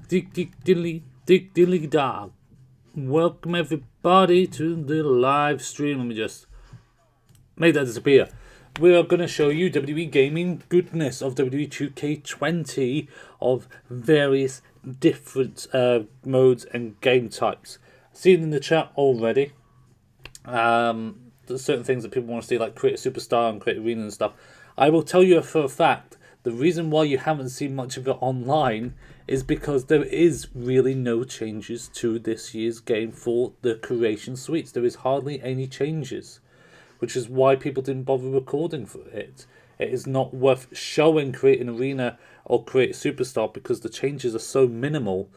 Dick diddly dog. Welcome everybody to the live stream. Let me just make that disappear. We are going to show you WWE gaming goodness of WWE 2K20 of various different modes and game types. Seen in the chat already. There's certain things that people want to see, like create a superstar and create arena and stuff. I will tell you for a fact, the reason why you haven't seen much of it online is because there is really no changes to this year's game for the creation suites. There is hardly any changes, which is why people didn't bother recording for it. It is not worth showing create an arena or create a superstar because the changes are so minimal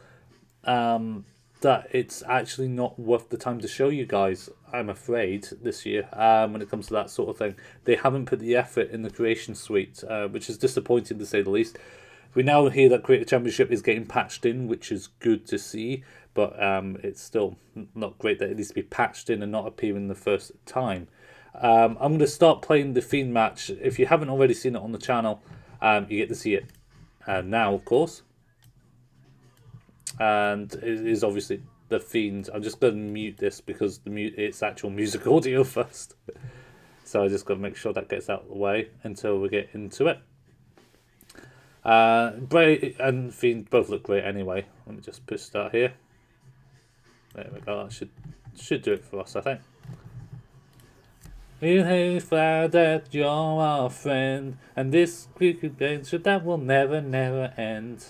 that it's actually not worth the time to show you guys, I'm afraid, this year, when it comes to that sort of thing. They haven't put the effort in the creation suite, which is disappointing to say the least. We now hear that Creator Championship is getting patched in, which is good to see, but it's still not great that it needs to be patched in and not appearing the first time. I'm going to start playing the Fiend match. If you haven't already seen it on the channel, you get to see it now, of course. And it is obviously the Fiend. I'm just going to mute this because it's actual music audio first. So I just got to make sure that gets out of the way until we get into it. Bray and Fiend both look great anyway. Let me just push start here. There we go. That should do it for us, I think. We have found that you're our friend, and this quick adventure that will never, never end.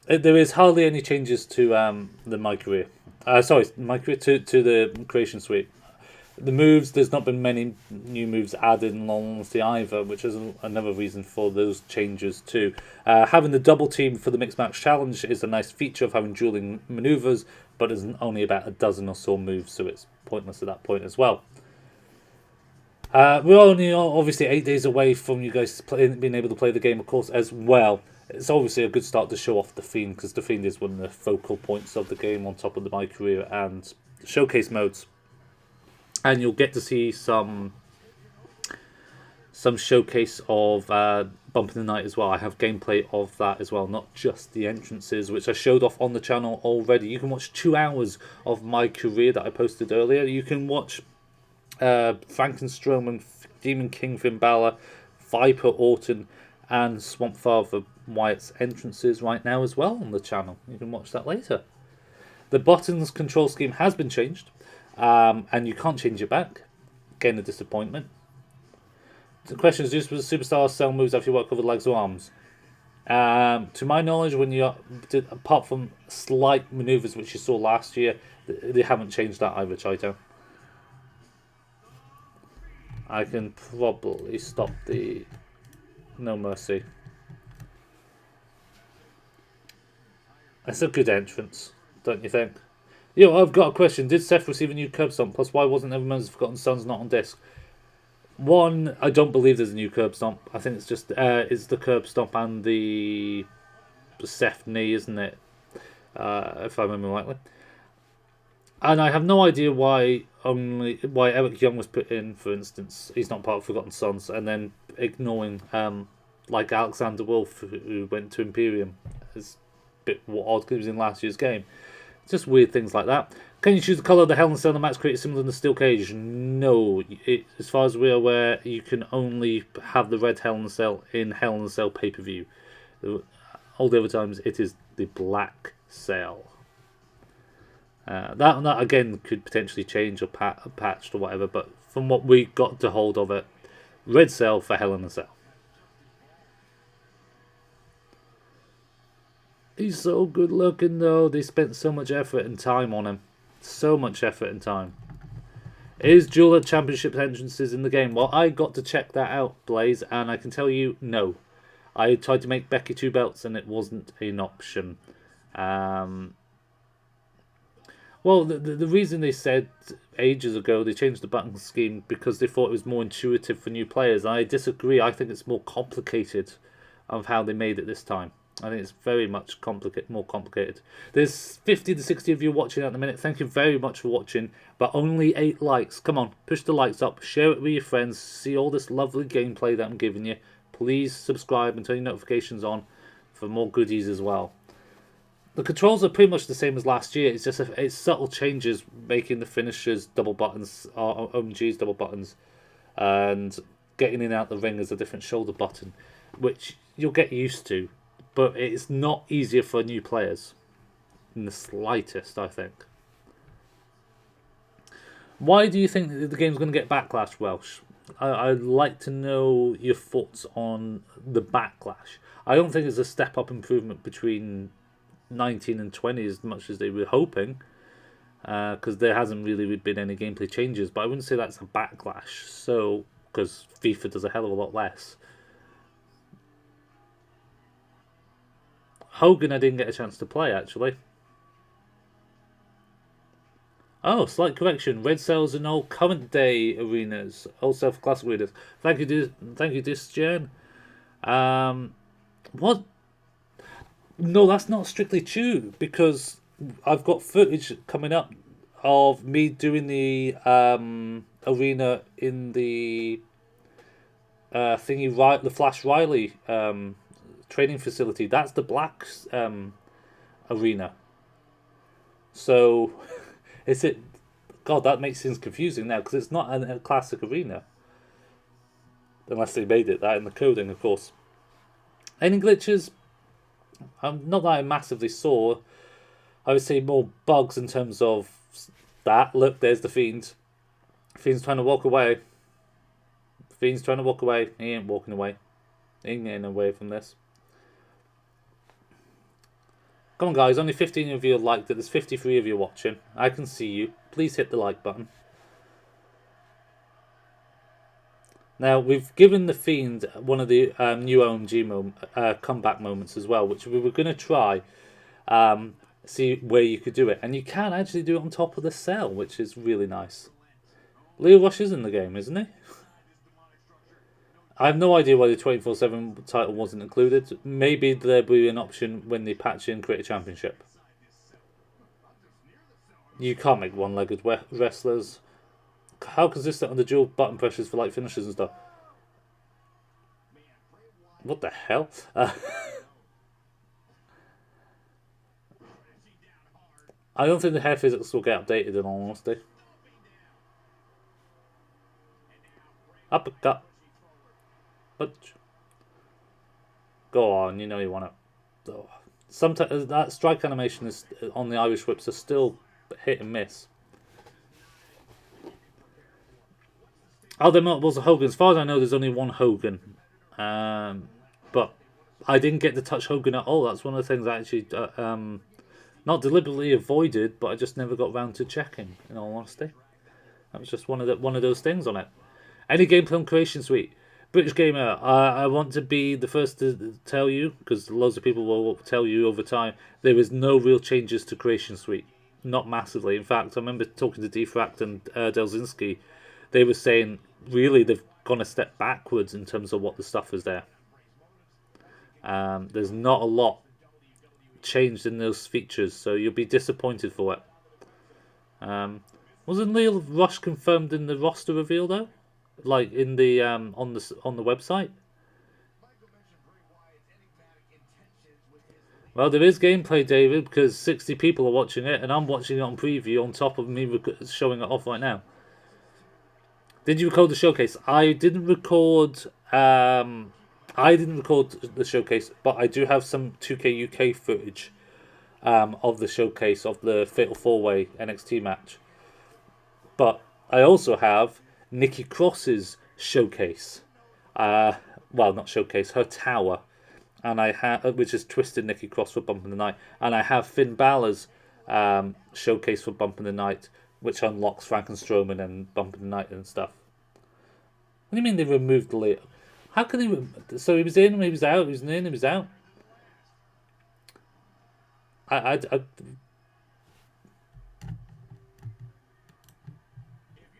There is hardly any changes to my career. My career to the creation suite. The moves, there's not been many new moves added in all honesty either, which is another reason for those changes too. Having the double team for the mixed match challenge is a nice feature of having dueling maneuvers, but there's only about a dozen or so moves, so it's pointless at that point as well. We're only obviously 8 days away from you guys being able to play the game, of course, as well. It's obviously a good start to show off the Fiend, because the Fiend is one of the focal points of the game on top of the My Career and showcase modes. And you'll get to see some showcase of Bump in the Night as well. I have gameplay of that as well, not just the entrances, which I showed off on the channel already. You can watch 2 hours of My Career that I posted earlier. You can watch Frankenstrowman, Demon King Finn Balor, Viper Orton, and Swamp Father Wyatt's entrances right now as well on the channel. You can watch that later. The buttons control scheme has been changed, and you can't change it back. Again, a disappointment. The question is, does superstars sell moves after you work over legs or arms? To my knowledge, when you did, apart from slight maneuvers which you saw last year, they haven't changed that either, Chaito. I can probably stop the No Mercy. That's a good entrance, don't you think? Yo, I've got a question. Did Seth receive a new curb stomp? Plus, why wasn't Everyone's Forgotten Sons not on disc? One, I don't believe there's a new curb stomp. I think it's just it's the curb stomp and the Seth knee, isn't it? If I remember rightly. And I have no idea why Eric Young was put in, for instance. He's not part of Forgotten Sons, and then ignoring like Alexander Wolf, who went to Imperium. It's a bit odd because he was in last year's game. Just weird things like that. Can you choose the colour of the Hell in a Cell in the match created similar to the steel cage? No. As far as we're aware, you can only have the red Hell in a Cell in Hell in a Cell pay-per-view. All the other times, it is the black cell. That again could potentially change or patched or whatever, but from what we got to hold of it, red cell for Hell in a Cell. He's so good looking though. They spent so much effort and time on him. So much effort and time. Is dual championship entrances in the game? Well, I got to check that out, Blaze, and I can tell you no. I tried to make Becky 2 belts and it wasn't an option. Well, the reason they said ages ago they changed the button scheme because they thought it was more intuitive for new players. I disagree. I think it's more complicated of how they made it this time. I think it's very much more complicated. There's 50 to 60 of you watching at the minute. Thank you very much for watching. But only 8 likes. Come on, push the likes up. Share it with your friends. See all this lovely gameplay that I'm giving you. Please subscribe and turn your notifications on for more goodies as well. The controls are pretty much the same as last year. It's just it's subtle changes, making the finishers double buttons, or OMGs double buttons, and getting in and out the ring as a different shoulder button, which you'll get used to. But it's not easier for new players in the slightest, I think. Why do you think the game's going to get backlash, Welsh? I'd like to know your thoughts on the backlash. I don't think it's a step-up improvement between 19 and 20 as much as they were hoping, because there hasn't really been any gameplay changes, but I wouldn't say that's a backlash, so because FIFA does a hell of a lot less. Hogan I didn't get a chance to play, actually. Oh, slight correction. Red cells in all current day arenas, all self classic arenas. Thank you, Disjan. What? No, that's not strictly true, because I've got footage coming up of me doing the arena in the the Flash Riley training facility. That's the black arena. So, is it? God, that makes things confusing now, because it's not a classic arena, unless they made it that in the coding, of course. Any glitches? Not that I massively saw. I would say more bugs in terms of that. Look, there's the Fiend. Fiend's trying to walk away. Fiend's trying to walk away. He ain't walking away. He ain't getting away from this. Come on, guys. Only 15 of you liked it. There's 53 of you watching. I can see you. Please hit the like button. Now, we've given the Fiend one of the new OMG comeback moments as well, which we were going to try, see where you could do it. And you can actually do it on top of the cell, which is really nice. Leo Rush is in the game, isn't he? I have no idea why the 24/7 title wasn't included. Maybe there'll be an option when they patch in Create a Championship. You can't make one-legged wrestlers. How consistent are the dual button pressures for like finishes and stuff? What the hell? I don't think the hair physics will get updated, in all honesty. Uppercut. Punch. Go on, you know you want to. Oh. Sometimes that strike animation is on the Irish whips are still hit and miss. Oh, there was a Hogan. As far as I know, there's only one Hogan. But I didn't get to touch Hogan at all. That's one of the things I actually not deliberately avoided, but I just never got round to checking, in all honesty. That was just one of those things on it. Any gameplay on Creation Suite? British Gamer, I want to be the first to tell you, because loads of people will tell you over time, there is no real changes to Creation Suite. Not massively. In fact, I remember talking to Defract and Delzinski. They were saying, really, they've gone a step backwards in terms of what the stuff is there. There's not a lot changed in those features, so you'll be disappointed for it. Wasn't Leo Rush confirmed in the roster reveal though? Like in the on the website? Well, there is gameplay, David, because 60 people are watching it, and I'm watching it on preview on top of me showing it off right now. Did you record the showcase? I didn't record. I didn't record the showcase, but I do have some 2K UK footage of the showcase of the Fatal 4-Way NXT match. But I also have Nikki Cross's showcase. Well, not showcase, her tower, and I have, which is Twisted Nikki Cross for Bump in the Night, and I have Finn Balor's showcase for Bump in the Night, which unlocks Frankenstrowman and Bump in the Night and stuff. What do you mean they removed Leo? How can they? So he was in, he was out, he was in, he was out.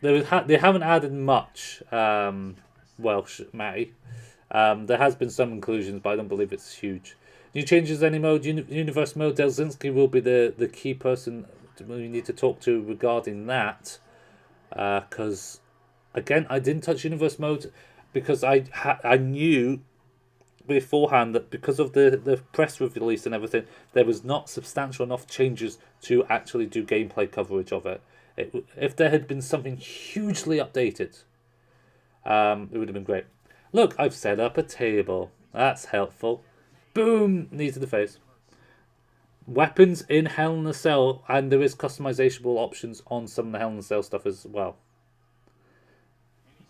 They haven't added much, Welsh, Matty. There has been some inclusions, but I don't believe it's huge. New changes any mode, universe mode. Delzinski will be the key person we need to talk to regarding that. Because, again, I didn't touch universe mode because I knew beforehand that because of the press release and everything, there was not substantial enough changes to actually do gameplay coverage of it. If there had been something hugely updated, it would have been great. Look, I've set up a table. That's helpful. Boom! Knee to the face. Weapons in Hell in a Cell, and there is customizable options on some of the Hell in a Cell stuff as well.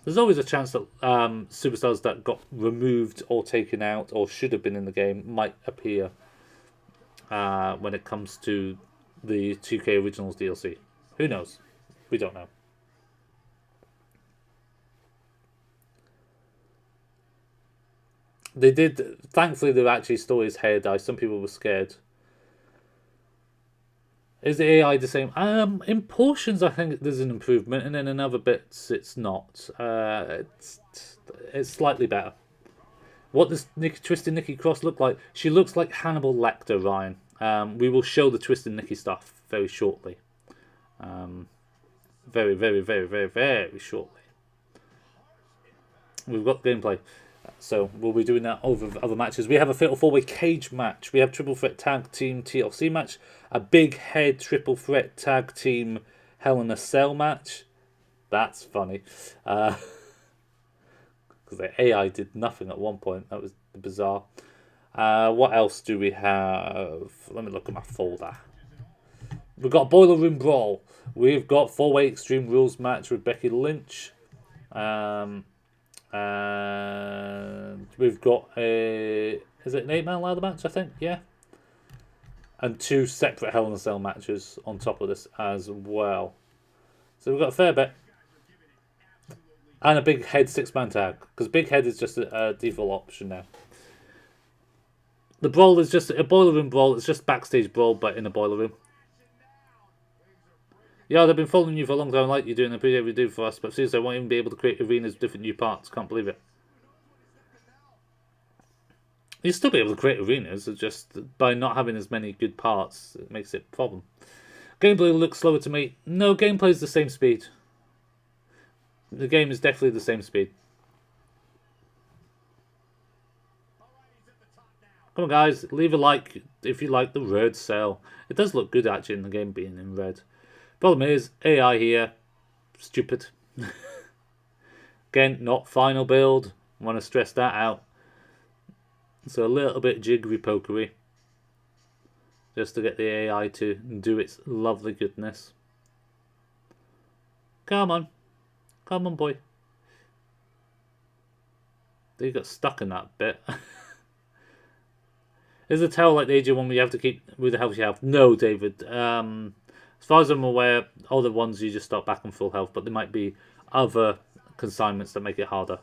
There's always a chance that superstars that got removed or taken out or should have been in the game might appear when it comes to the 2K Originals DLC. Who knows? We don't know. They did. Thankfully, there actually still is hair dye. Some people were scared. Is the AI the same? In portions, I think there's an improvement, and then in other bits, it's not. It's slightly better. What does Twisted Nikki Cross look like? She looks like Hannibal Lecter, Ryan. We will show the Twisted Nikki stuff very shortly. Very, very, very, very, very shortly. We've got gameplay. So we'll be doing that over other matches. We have a Fatal 4-Way Cage match. We have Triple Threat Tag Team TLC match. A Big Head Triple Threat Tag Team Hell in a Cell match. That's funny. Because the AI did nothing at one point. That was bizarre. What else do we have? Let me look at my folder. We've got Boiler Room Brawl. We've got 4-Way Extreme Rules match with Becky Lynch. And we've got is it an 8-man ladder match, I think? Yeah. And 2 separate Hell in a Cell matches on top of this as well. So we've got a fair bit. And a Big Head 6-man tag. Because Big Head is just a default option now. The Brawl is just a Boiler Room Brawl. It's just backstage brawl, but in a boiler room. Yeah, they've been following you for a long time, like you're doing. I appreciate you do for us, but seriously, I won't even be able to create arenas with different new parts. Can't believe it. You'll still be able to create arenas, just by not having as many good parts, it makes it a problem. Gameplay looks slower to me. No, gameplay is the same speed. The game is definitely the same speed. Come on, guys, leave a like if you like the red cell. It does look good, actually, in the game being in red. Problem is, AI here, stupid. Again, not final build. Want to stress that out. So a little bit jiggery-pokery. Just to get the AI to do its lovely goodness. Come on. Come on, boy. They got stuck in that bit. Is the towel like the AJ one where you have to keep with the health you have? No, David. As far as I'm aware, all the ones you just start back on full health, but there might be other consignments that make it harder.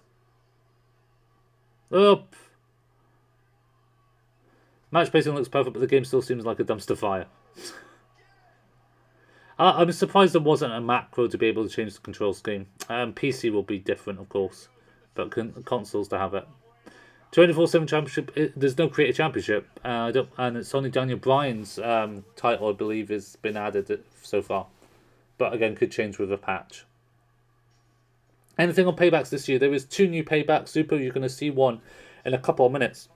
Up. Match pacing looks perfect, but the game still seems like a dumpster fire. I'm surprised there wasn't a macro to be able to change the control scheme. PC will be different, of course, but consoles to have it. 24/7 Championship, there's no Creator Championship, and it's only Daniel Bryan's title, I believe, has been added so far. But again, could change with a patch. Anything on paybacks this year? There is 2 new paybacks. Super, you're going to see one in a couple of minutes.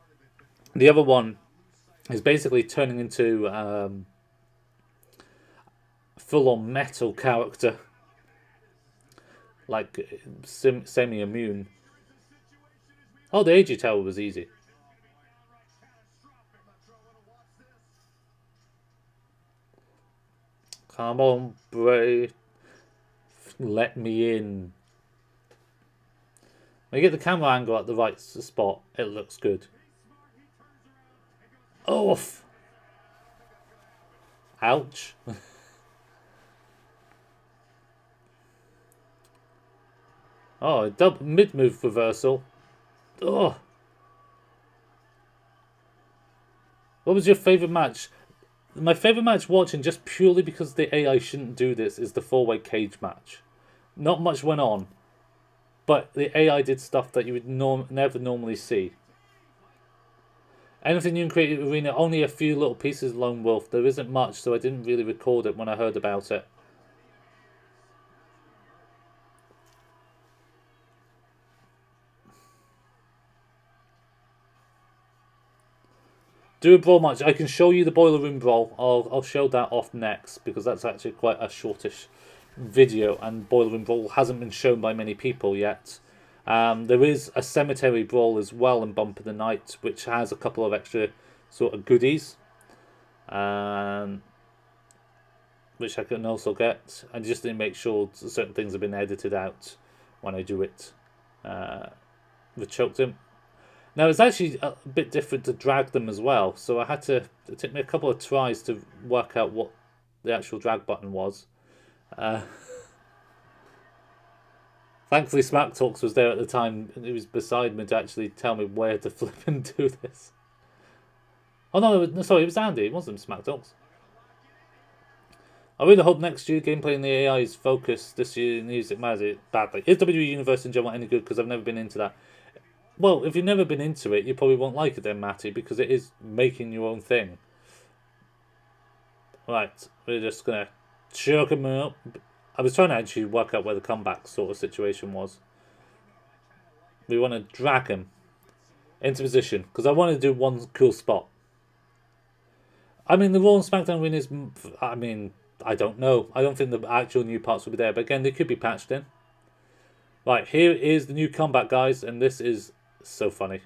The other one is basically turning into full-on metal character. Like semi-immune. Oh, the AG Tower was easy. Come on, Bray. Let me in. When you get the camera angle at the right spot, it looks good. Oof. Ouch. Oh, a double mid-move reversal. Oh. What was your favourite match? My favourite match watching, just purely because the AI shouldn't do this, is the 4-way cage match. Not much went on, but the AI did stuff that you would never normally see. Anything new in Creative Arena? Only a few little pieces, Lone Wolf. There isn't much, so I didn't really record it when I heard about it. Do a brawl match. I can show you the Boiler Room Brawl. I'll show that off next, because that's actually quite a shortish video, and Boiler Room Brawl hasn't been shown by many people yet. There is a Cemetery Brawl as well in Bump of the Night, which has a couple of extra sort of goodies, which I can also get. I just didn't make sure certain things have been edited out when I do it. The choked him. Now, it's actually a bit different to drag them as well, so I had to... It took me a couple of tries to work out what the actual drag button was. Thankfully, Smack Talks was there at the time, and he was beside me to actually tell me where to flip and do this. Oh, no, sorry, it was Andy. It wasn't Smack Talks. I really hope next year gameplay and the AI is focused. This year, music matters badly. Is WWE Universe in general any good? Because I've never been into that. Well, if you've never been into it, you probably won't like it then, Matty, because it is making your own thing. Right, we're just going to choke him up. I was trying to actually work out where the comeback sort of situation was. We want to drag him into position, because I want to do one cool spot. I mean, the Raw and SmackDown win is... I mean, I don't know. I don't think the actual new parts will be there, but again, they could be patched in. Right, here is the new comeback, guys, and this is... so funny.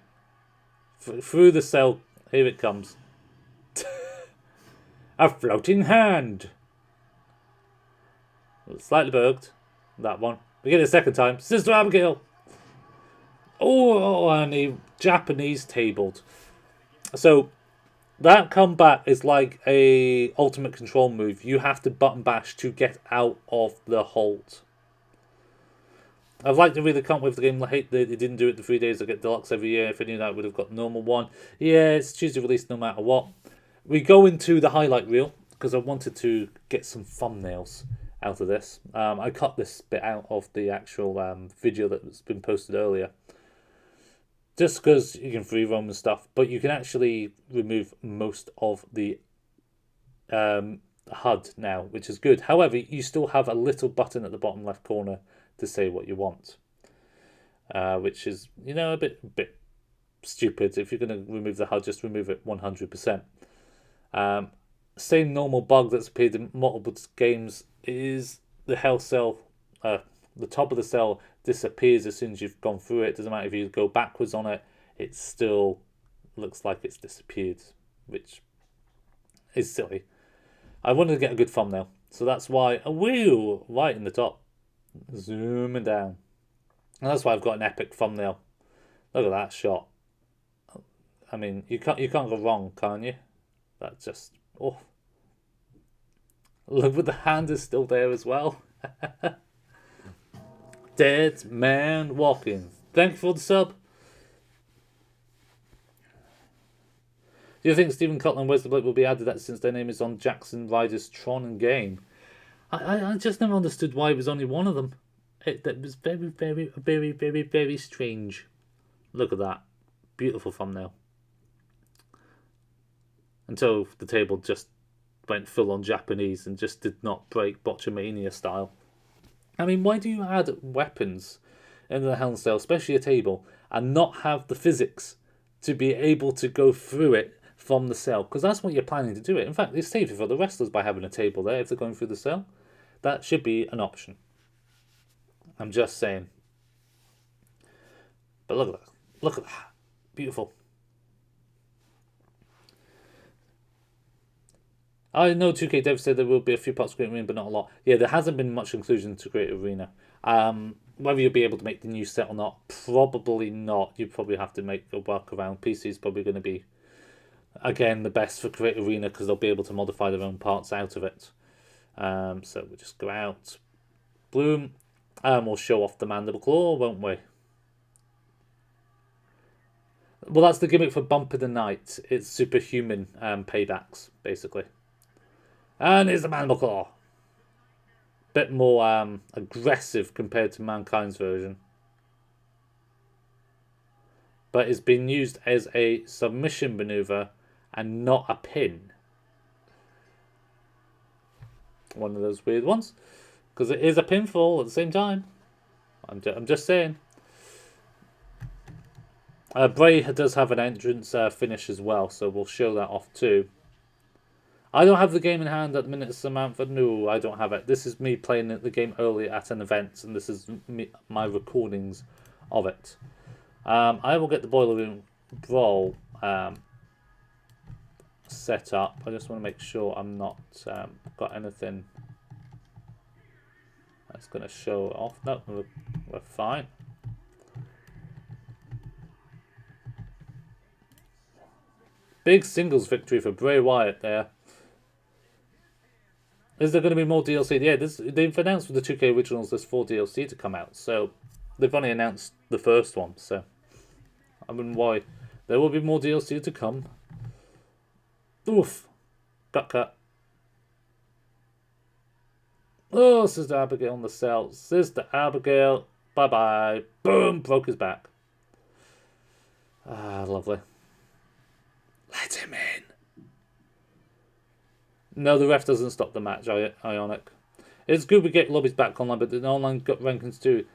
Through the cell, here it comes. A floating hand. Slightly bugged. That one. We get it a second time. Sister Abigail. Oh, and he Japanese tabled. So that comeback is like a ultimate control move. You have to button bash to get out of the hold. I've liked to really can't wait for the game. I hate that it didn't do it the 3 days. I get deluxe every year. If I knew that, I would have got normal one. Yeah, it's Tuesday release no matter what. We go into the highlight reel because I wanted to get some thumbnails out of this. I cut this bit out of the actual video that's been posted earlier. Just because you can free roam and stuff, but you can actually remove most of the HUD now, which is good. However, you still have a little button at the bottom left corner to say what you want, which is, you know, a bit stupid. If you're going to remove the HUD, just remove it 100%. Same normal bug that's appeared in multiple games is the health cell, the top of the cell disappears as soon as you've gone through it. Doesn't matter if you go backwards on it, it still looks like it's disappeared, which is silly. I wanted to get a good thumbnail, so that's why a wheel right in the top. Zooming down, and that's why I've got an epic thumbnail. Look at that shot. I mean, you can't go wrong, can you? That's just look, but the hand is still there as well. Dead man walking. Thank you for the sub. Do you think Stephen Cutler and Wesley Blake will be added that since their name is on Jackson Rider's Tron and game? I just never understood why it was only one of them. That was very, very, very, very, very strange. Look at that. Beautiful thumbnail. Until the table just went full on Japanese and just did not break Botchamania style. I mean, why do you add weapons into the Hell in a Cell, especially a table, and not have the physics to be able to go through it from the cell? Because that's what you're planning to do it. In fact, it's safer for the wrestlers by having a table there if they're going through the cell. That should be an option. I'm just saying. But look at that. Look at that. Beautiful. I know 2K Dev said there will be a few parts of Creative Arena, but not a lot. Yeah, there hasn't been much inclusion to Creative Arena. Whether you'll be able to make the new set or not, probably not. You probably have to make a workaround. PC is probably going to be, again, the best for Creative Arena because they'll be able to modify their own parts out of it. So we'll just go out. Bloom. We'll show off the Mandible Claw, won't we? Well, that's the gimmick for Bump of the Night. It's superhuman paybacks, basically. And here's the Mandible Claw. Bit more aggressive compared to Mankind's version. but it's been used as a submission maneuver and not a pin. One of those weird ones, because it is a pinfall at the same time. I'm just saying. Bray does have an entrance finish as well, so we'll show that off too. I don't have the game in hand at the minute, Samantha. No, I don't have it. This is me playing the game early at an event, and this is my recordings of it. I will get the Boiler Room Brawl set up. I just want to make sure I'm not got anything that's going to show off. No, we're fine. Big singles victory for Bray Wyatt there. Is there going to be more DLC? Yeah, they've announced with the 2K Originals there's 4 DLC to come out. So they've only announced the first one. So I mean, why? There will be more DLC to come. Oof. Cut. Oh, Sister Abigail on the cell. Sister Abigail. Bye-bye. Boom. Broke his back. Ah, lovely. Let him in. No, the ref doesn't stop the match, Ionic. It's good we get lobbies back online, but the online rankings too.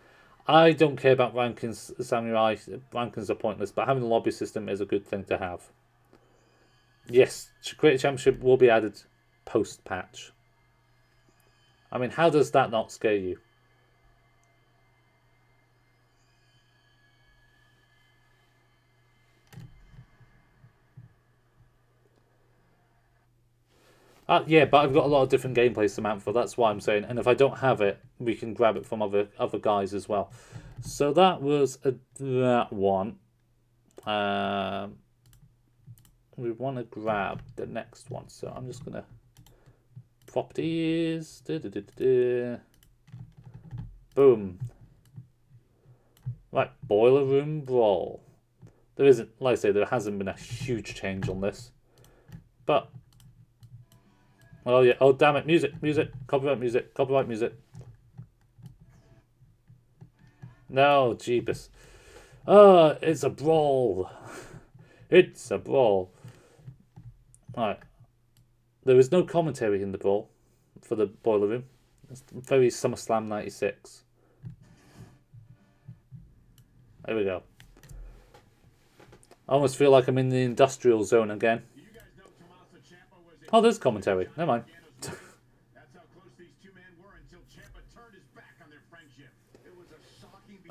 I don't care about rankings, Samurai. Rankings are pointless, but having a lobby system is a good thing to have. Yes, Creator Championship will be added post-patch. I mean, how does that not scare you? Yeah, but I've got a lot of different gameplay, Samantha. That's why I'm saying. And if I don't have it, we can grab it from other guys as well. So that was that one. We want to grab the next one. So I'm just going to... Properties. Boom. Right, Boiler Room Brawl. There isn't, like I say, there hasn't been a huge change on this. But... Oh yeah, oh damn it, music, copyright music. No, jeepers. It's a brawl. It's a brawl. Alright. There is no commentary in the brawl for the Boiler Room. It's very SummerSlam 96. There we go. I almost feel like I'm in the industrial zone again. Oh, there's commentary. Never mind.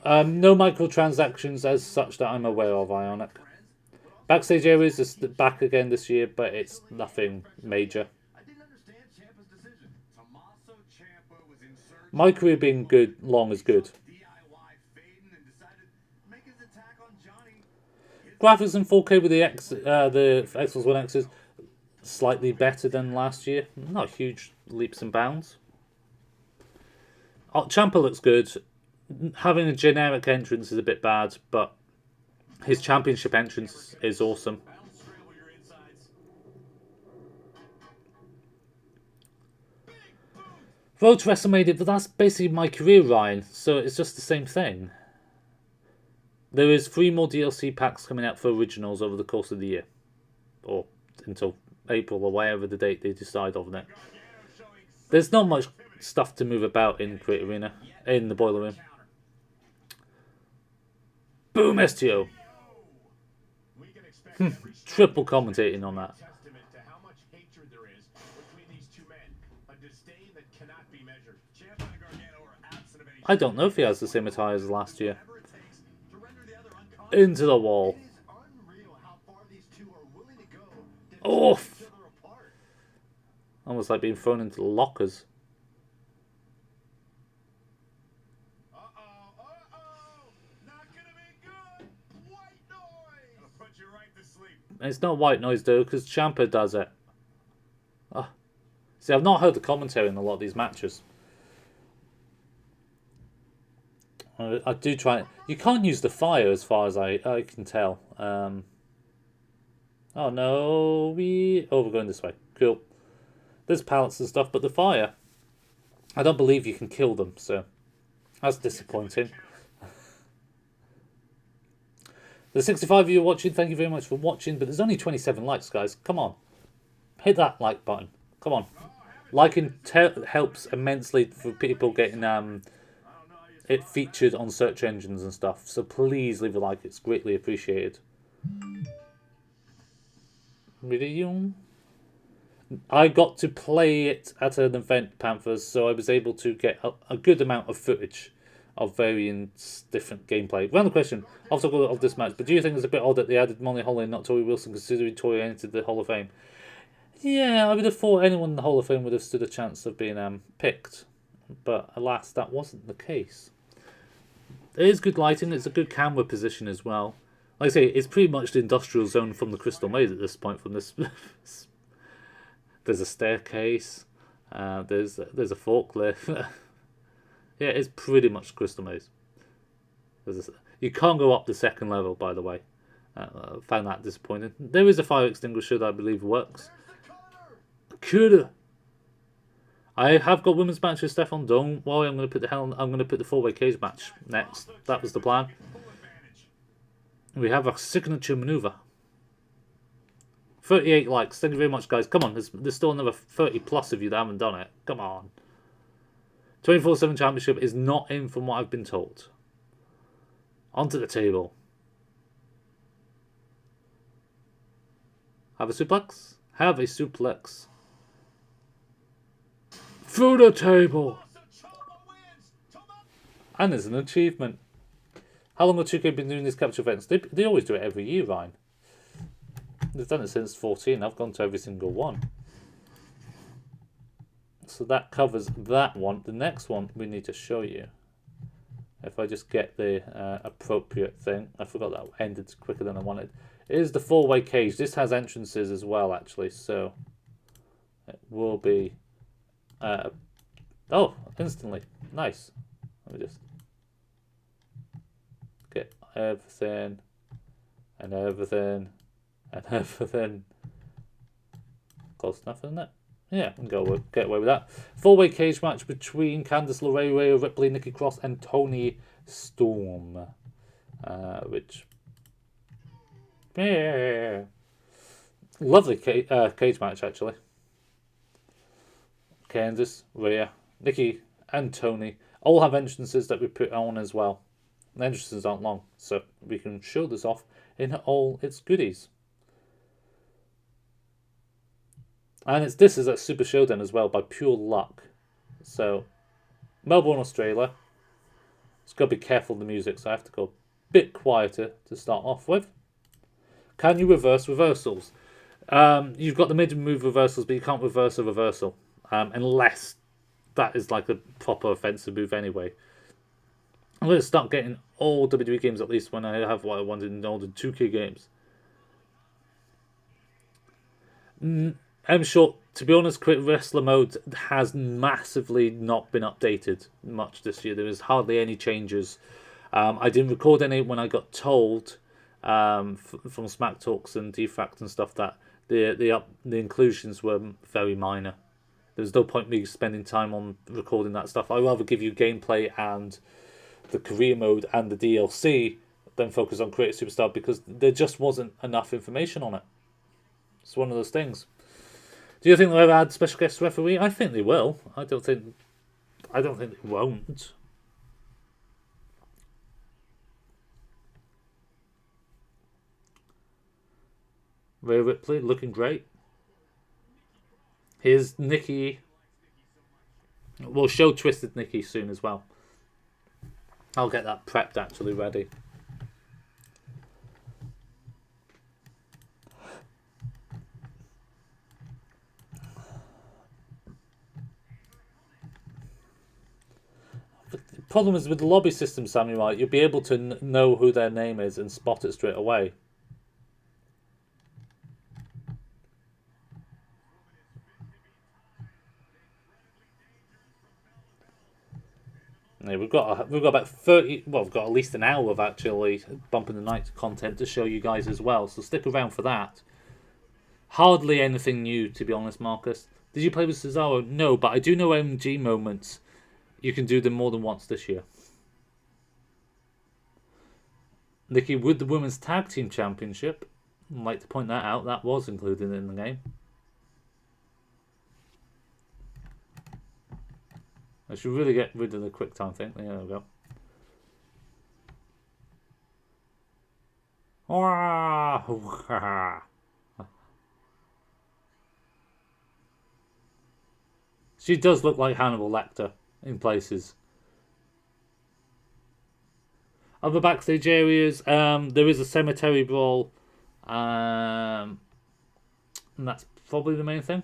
No microtransactions as such that I'm aware of, Ionic. Backstage areas is back again this year, but it's nothing major. My career being good, long is good. Graphics in 4K with the Xbox One X's slightly better than last year. Not huge leaps and bounds. Ciampa looks good. Having a generic entrance is a bit bad, but his championship entrance is awesome. Road to WrestleMania, but that's basically my career, Ryan, so it's just the same thing. There is 3 more DLC packs coming out for Originals over the course of the year. Or until April or whatever the date they decide on it. There's not much stuff to move about in Create Arena, in the Boiler Room. Boom, STO. Triple commentating on that. I don't know if he has the same attire as last year. Into the wall. Oof! Almost like being thrown into the lockers. It's not white noise though, because Ciampa does it. See, I've not heard the commentary in a lot of these matches. I do try. You can't use the fire as far as I can tell. Oh no, we're going this way. Cool. There's pallets and stuff, but the fire, I don't believe you can kill them, so that's disappointing. The 65 of you watching, thank you very much for watching, but there's only 27 likes, guys. Come on. Hit that like button. Come on. Liking helps immensely for people getting it featured on search engines and stuff. So please leave a like. It's greatly appreciated. I got to play it at an event, Panthers, so I was able to get a good amount of footage of various different gameplay. Random question, off the topic of this match, but do you think it's a bit odd that they added Molly Holly and not Tori Wilson, considering Tori entered the Hall of Fame? Yeah, I would have thought anyone in the Hall of Fame would have stood a chance of being picked, but alas, that wasn't the case. It is good lighting, it's a good camera position as well. Like I say, it's pretty much the industrial zone from the Crystal Maze at this point. From this, there's a staircase, there's a forklift. Yeah, it's pretty much Crystal Maze. You can't go up the second level, by the way. I found that disappointing. There is a fire extinguisher that I believe works. Coulda. I have got women's match with Stefan. Don't worry, I'm going to put the 4-way cage match next. That was the plan. We have a signature maneuver. 38 likes. Thank you very much, guys. Come on, there's still another 30 plus of you that haven't done it. Come on. 24/7 Championship is not in from what I've been told. Onto the table. Have a suplex? Have a suplex. Through the table. And there's an achievement. How long have 2K been doing these capture events? They always do it every year, Ryan. They've done it since 14. I've gone to every single one. So that covers that one. The next one we need to show you. If I just get the appropriate thing. I forgot that ended quicker than I wanted. It is the 4-way cage. This has entrances as well, actually. So it will be... oh, instantly. Nice. Let me just get everything and everything and everything. Close enough, isn't it? Yeah, I can get away with that. 4-way cage match between Candice LeRae, Rhea Ripley, Nikki Cross, and Toni Storm. Which... yeah. Lovely cage match, actually. Candice, Rhea, Nikki, and Toni all have entrances that we put on as well. The entrances aren't long, so we can show this off in all its goodies. And this is a Super Showdown as well, by pure luck. So, Melbourne, Australia. It's got to be careful of the music, so I have to go a bit quieter to start off with. Can you reverse reversals? You've got the mid-move reversals, but you can't reverse a reversal. Unless that is like a proper offensive move anyway. I'm going to start getting all WWE games, at least when I have what I wanted in all the 2K games. I'm sure, to be honest, Quick Wrestler Mode has massively not been updated much this year. There is hardly any changes. I didn't record any when I got told from Smack Talks and Defact and stuff that the inclusions were very minor. There's no point me spending time on recording that stuff. I'd rather give you gameplay and the career mode and the DLC than focus on Create a Superstar, because there just wasn't enough information on it. It's one of those things. Do you think they'll ever add special guest referee? I think they will. I don't think they won't. Rhea Ripley looking great. Here's Nikki. We'll show Twisted Nikki soon as well. I'll get that prepped, actually ready. The problem is with the lobby system, Samurai, you'll be able to know who their name is and spot it straight away. Yeah, we've got about 30. Well, we've got at least an hour of actually bumping the night content to show you guys as well. So stick around for that. Hardly anything new, to be honest, Marcus. Did you play with Cesaro? No, but I do know MG moments. You can do them more than once this year. Nikki with the Women's Tag Team Championship. I'd like to point that out. That was included in the game. I should really get rid of the quick time thing. There we go. She does look like Hannibal Lecter in places. Other backstage areas, there is a cemetery brawl, and that's probably the main thing.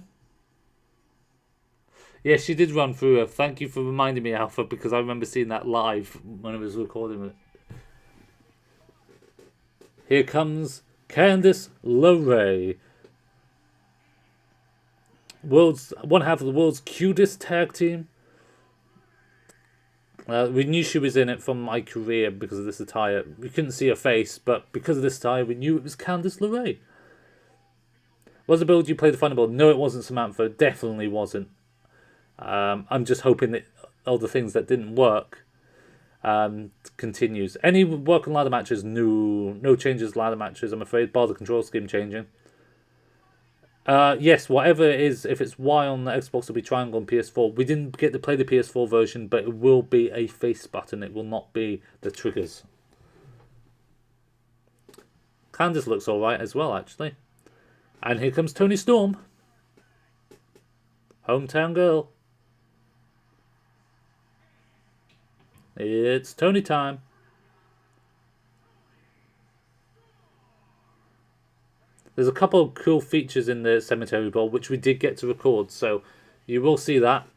Yeah, she did run through her. Thank you for reminding me, Alpha, because I remember seeing that live when I was recording it. Here comes Candice LeRae. One half of the world's cutest tag team. We knew she was in it from my career because of this attire. We couldn't see her face, but because of this attire, we knew it was Candice LeRae. Was the build you played the final build? No, it wasn't Samantha. Definitely wasn't. I'm just hoping that all the things that didn't work continues. Any work on ladder matches? No changes ladder matches, I'm afraid, bar the control scheme changing. Yes, whatever it is, if it's Y on the Xbox, it'll be triangle on PS4. We didn't get to play the PS4 version, but it will be a face button. It will not be the triggers. Candice looks alright as well, actually. And here comes Toni Storm. Hometown girl. It's Toni time. There's a couple of cool features in the Cemetery Bowl, which we did get to record, so you will see that.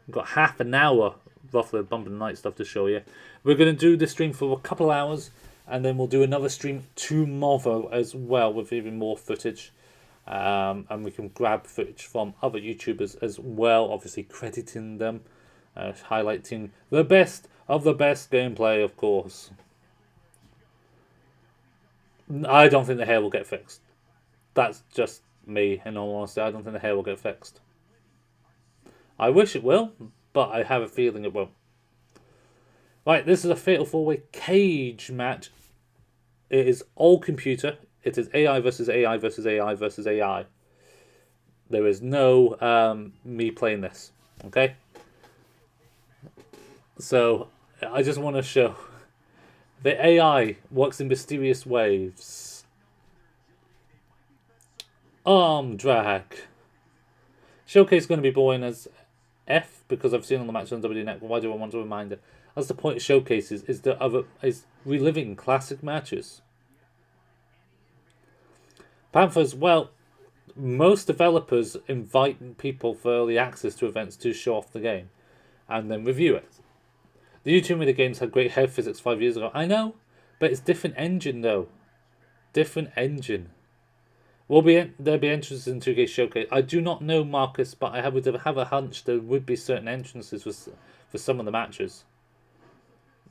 We've got half an hour, roughly, of Bump of the Night stuff to show you. We're going to do this stream for a couple hours, and then we'll do another stream tomorrow as well, with even more footage. And we can grab footage from other YouTubers as well, obviously crediting them, highlighting the best of the best gameplay, of course. I don't think the hair will get fixed. That's just me, in all honesty. I don't think the hair will get fixed. I wish it will, but I have a feeling it won't. Right, this is a Fatal 4-Way cage match. It is all computer. It is AI versus AI versus AI versus AI. There is no me playing this. Okay? So, I just want to show... The AI works in mysterious ways. Arm drag. Showcase is going to be boring as F because I've seen on the match on WWE Network. Why do I want to remind it? That's the point of showcases, is reliving classic matches. Panthers, well, most developers invite people for early access to events to show off the game and then review it. The YouTube Media games had great head physics 5 years ago. I know, but it's different engine though. Different engine. There'll be entrances in 2K Showcase. I do not know, Marcus, but I would have a hunch there would be certain entrances for some of the matches.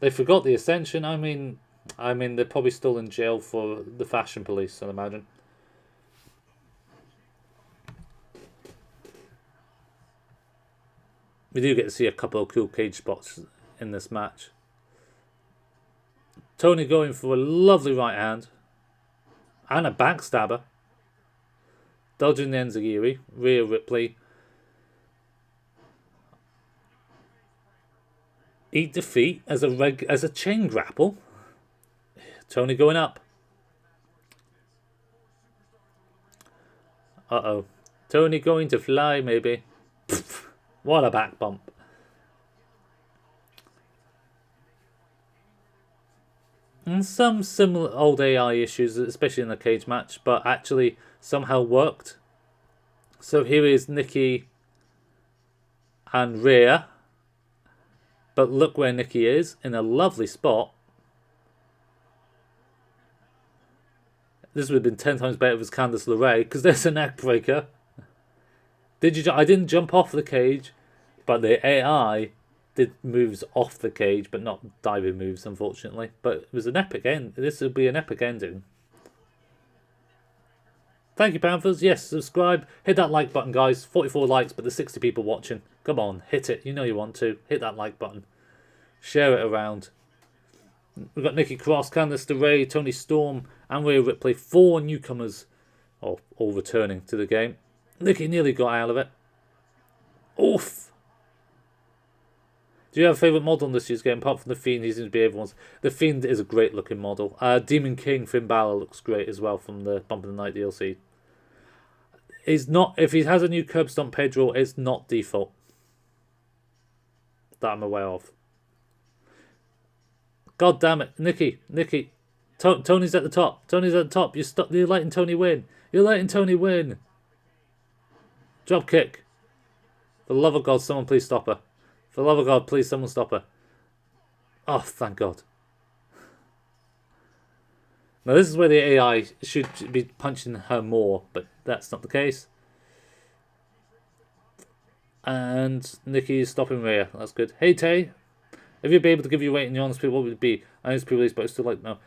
They forgot the Ascension. I mean, they're probably still in jail for the fashion police, I'd imagine. We do get to see a couple of cool cage spots in this match. Toni going for a lovely right hand and a backstabber, dodging the enziguri. Rhea Ripley eat defeat as a chain grapple. Toni going up. Toni going to fly, maybe. What a back bump. And some similar old AI issues, especially in the cage match, but actually somehow worked. So here is Nikki and Rhea. But look where Nikki is, in a lovely spot. This would have been 10 times better if it was Candice LeRae, because there's a neck breaker. I didn't jump off the cage, but the AI did moves off the cage, but not diving moves, unfortunately. But it was an epic end. This would be an epic ending. Thank you, Panthers. Yes, subscribe. Hit that like button, guys. 44 likes, but there's 60 people watching. Come on, hit it. You know you want to. Hit that like button. Share it around. We've got Nikki Cross, Candice LeRae, Toni Storm, and Rhea Ripley. 4 newcomers, all returning to the game. Nikki nearly got out of it. Oof. Do you have a favourite model in this year's game? Apart from the Fiend, he seems to be everyone's. The Fiend is a great looking model. Demon King Finn Balor looks great as well from the Bump of the Night DLC. He's not, if he has a new curb stomp Pedro, it's not default. That I'm aware of. God damn it, Nikki. Tony's at the top. You're letting Tony win. Drop kick. For the love of God, someone please stop her. For the love of God, please someone stop her. Oh, thank God. Now this is where the AI should be punching her more, but that's not the case. And Nikki is stopping Rhea. That's good. Hey Tay, if you'd be able to give your rating, your honest people, what would it be? I know it's pre-release, but I still like to know.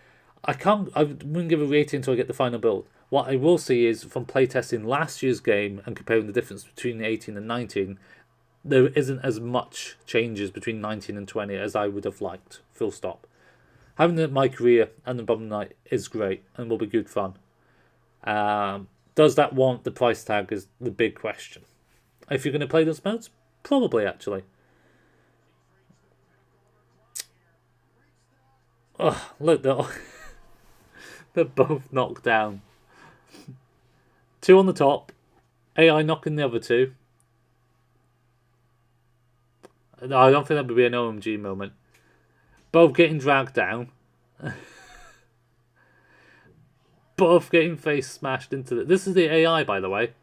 I wouldn't give a rating until I get the final build. What I will see is from playtesting last year's game and comparing the difference between 18 and 19, there isn't as much changes between 19 and 20 as I would have liked. Full stop. Having my career and the Bottom Night is great and will be good fun. Does that warrant the price tag is the big question. If you're going to play those modes, probably actually. Oh, look, they're both knocked down. 2 on the top. AI knocking the other 2. No, I don't think that would be an OMG moment. Both getting dragged down. Both getting face smashed into the... This is the AI, by the way.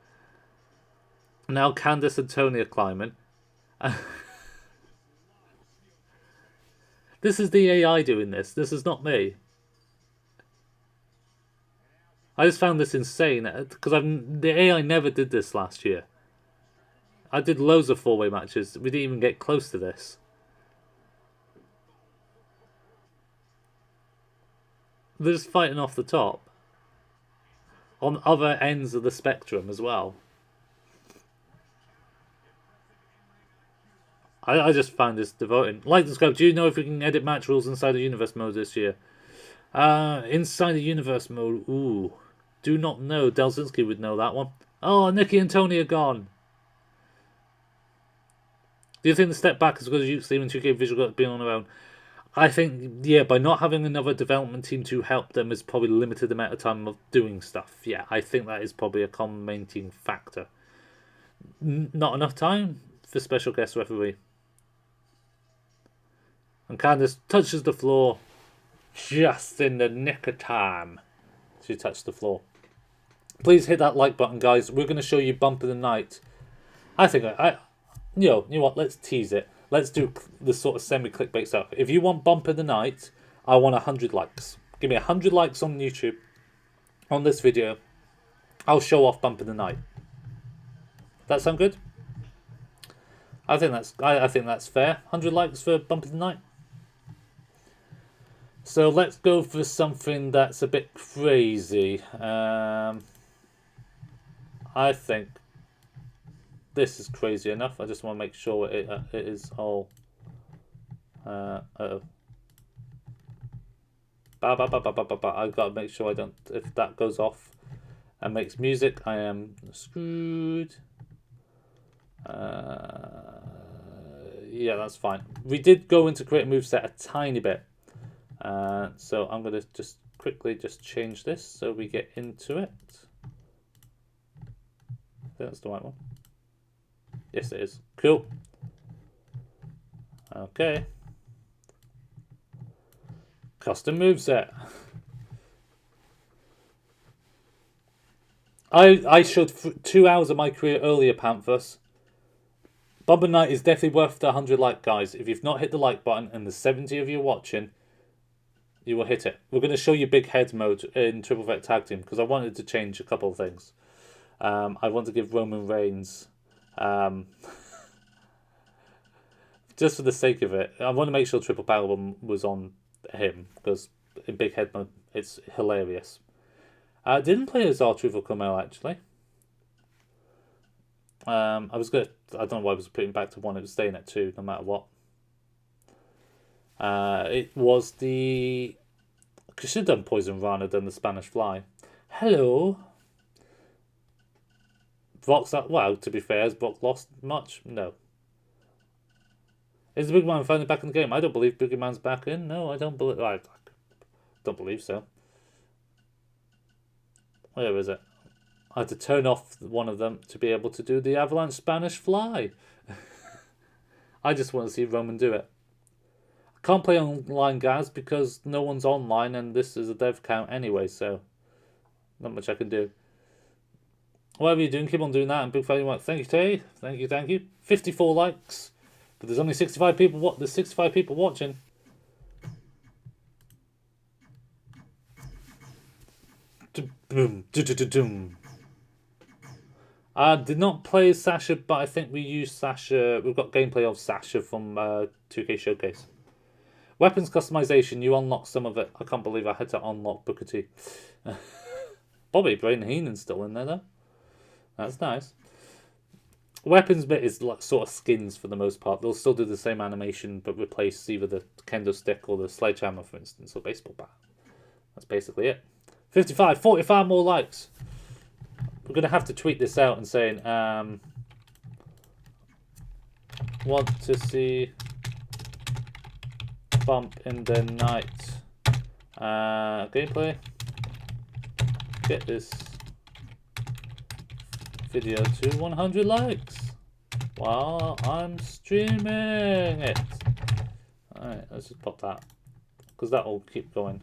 Now Candice and Tony are climbing. This is the AI doing this. This is not me. I just found this insane because the AI never did this last year. I did loads of 4-way matches. We didn't even get close to this. They're just fighting off the top. On other ends of the spectrum as well. I just found this devoting. Like the scope, do you know if we can edit match rules inside the universe mode this year? Inside the universe mode, ooh. Do not know. Delzinski would know that one. Oh, Nikki and Tony are gone. Do you think the step back is because of Uke and 2K Visual got being on their own? I think, yeah, by not having another development team to help them is probably limited amount of time of doing stuff. Yeah, I think that is probably a commenting factor. Not enough time for special guest referee. And Candice touches the floor just in the nick of time. She touched the floor. Please hit that like button, guys. We're going to show you Bump of the Night. I think you know what? Let's tease it. Let's do the sort of semi-clickbait stuff. If you want Bump of the Night, I want 100 likes. Give me 100 likes on YouTube on this video. I'll show off Bump of the Night. That sound good? I think that's fair. 100 likes for Bump of the Night. So let's go for something that's a bit crazy. I think this is crazy enough. I just want to make sure it is all. I've got to make sure I don't. If that goes off and makes music, I am screwed. Yeah, that's fine. We did go into create a moveset a tiny bit. So I'm going to just quickly change this so we get into it. I think that's the right one. Yes, it is. Cool. Okay. Custom moveset. I showed 2 hours of my career earlier, Panthers. Bump of the Night is definitely worth the 100 like, guys. If you've not hit the like button and there's 70 of you watching, you will hit it. We're going to show you Big Head mode in Triple Threat Tag Team because I wanted to change a couple of things. I want to give Roman Reigns, just for the sake of it, I want to make sure Triple Powerbomb was on him because in Big Head mode it's hilarious. Didn't play as R-Truth come out actually. I don't know why I was putting back to 1. It was staying at 2 no matter what. It was the... I should have done Poison Rana than the Spanish Fly. Hello. Brock's... Well, to be fair, has Brock lost much? No. Is the Big Man finally back in the game? I don't believe Big Man's back in. No, I don't believe... I don't believe so. Where is it? I had to turn off one of them to be able to do the Avalanche Spanish Fly. I just want to see Roman do it. I can't play online, guys, because no one's online and this is a dev count anyway, so not much I can do. Whatever you're doing, keep on doing that. And big fan, thank you, Tay. Thank you. 54 likes, but there's only 65 people. There's 65 people watching. Boom. I did not play Sasha, but I think we used Sasha. We've got gameplay of Sasha from 2K Showcase. Weapons customization, you unlock some of it. I can't believe I had to unlock Booker T. Bobby Brain Heenan's still in there though. That's nice. Weapons bit is like sort of skins for the most part. They'll still do the same animation, but replace either the kendo stick or the sledgehammer, for instance, or baseball bat. That's basically it. 45 more likes. We're going to have to tweet this out and saying, want to see bump in the night gameplay. Get this video to 100 likes while I'm streaming it. Alright, let's just pop that, because that will keep going.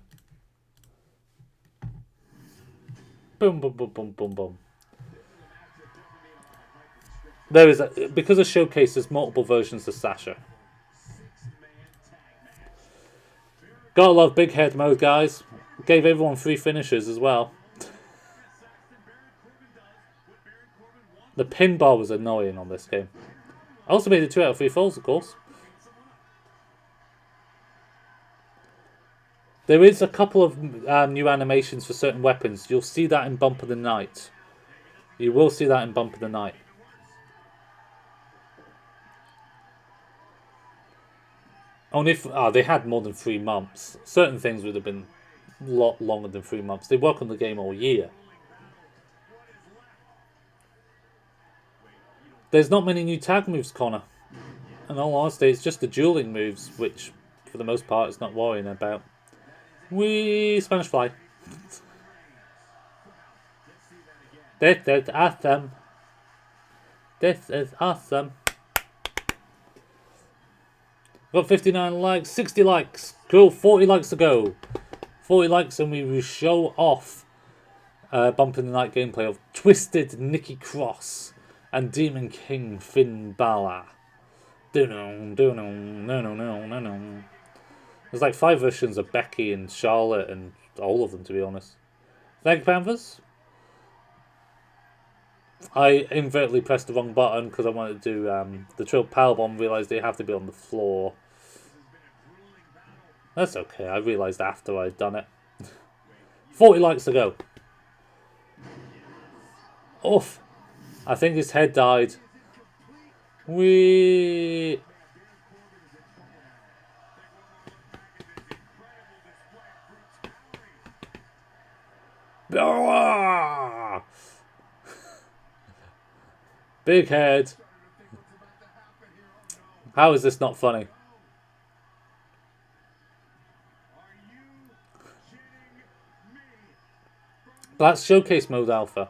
Boom, boom, boom, boom, boom, boom. There is because of Showcase, there's multiple versions of Sasha. Gotta love big head mode, guys. Gave everyone 3 finishers as well. The pin bar was annoying on this game. I also made it 2 out of 3 falls, of course. There is a couple of new animations for certain weapons. You'll see that in Bump of the Night. You will see that in Bump of the Night. Only if they had more than 3 months. Certain things would have been a lot longer than 3 months. They work on the game all year. There's not many new tag moves, Connor. In all honesty, it's just the dueling moves, which for the most part is not worrying about. Spanish Fly. This is awesome. This is awesome. Got 59 likes, 60 likes. Cool, 40 likes to go. 40 likes and we will show off Bump in the Night gameplay of Twisted Nikki Cross and Demon King Finn Balor. There's like 5 versions of Becky and Charlotte and all of them, to be honest. Thank you, Panthers. I inadvertently pressed the wrong button because I wanted to do the triple powerbomb. Realised they have to be on the floor. That's okay. I realised after I'd done it. 40 likes to go. Oof. I think his head died. Big head. How is this not funny? That's Showcase Mode Alpha.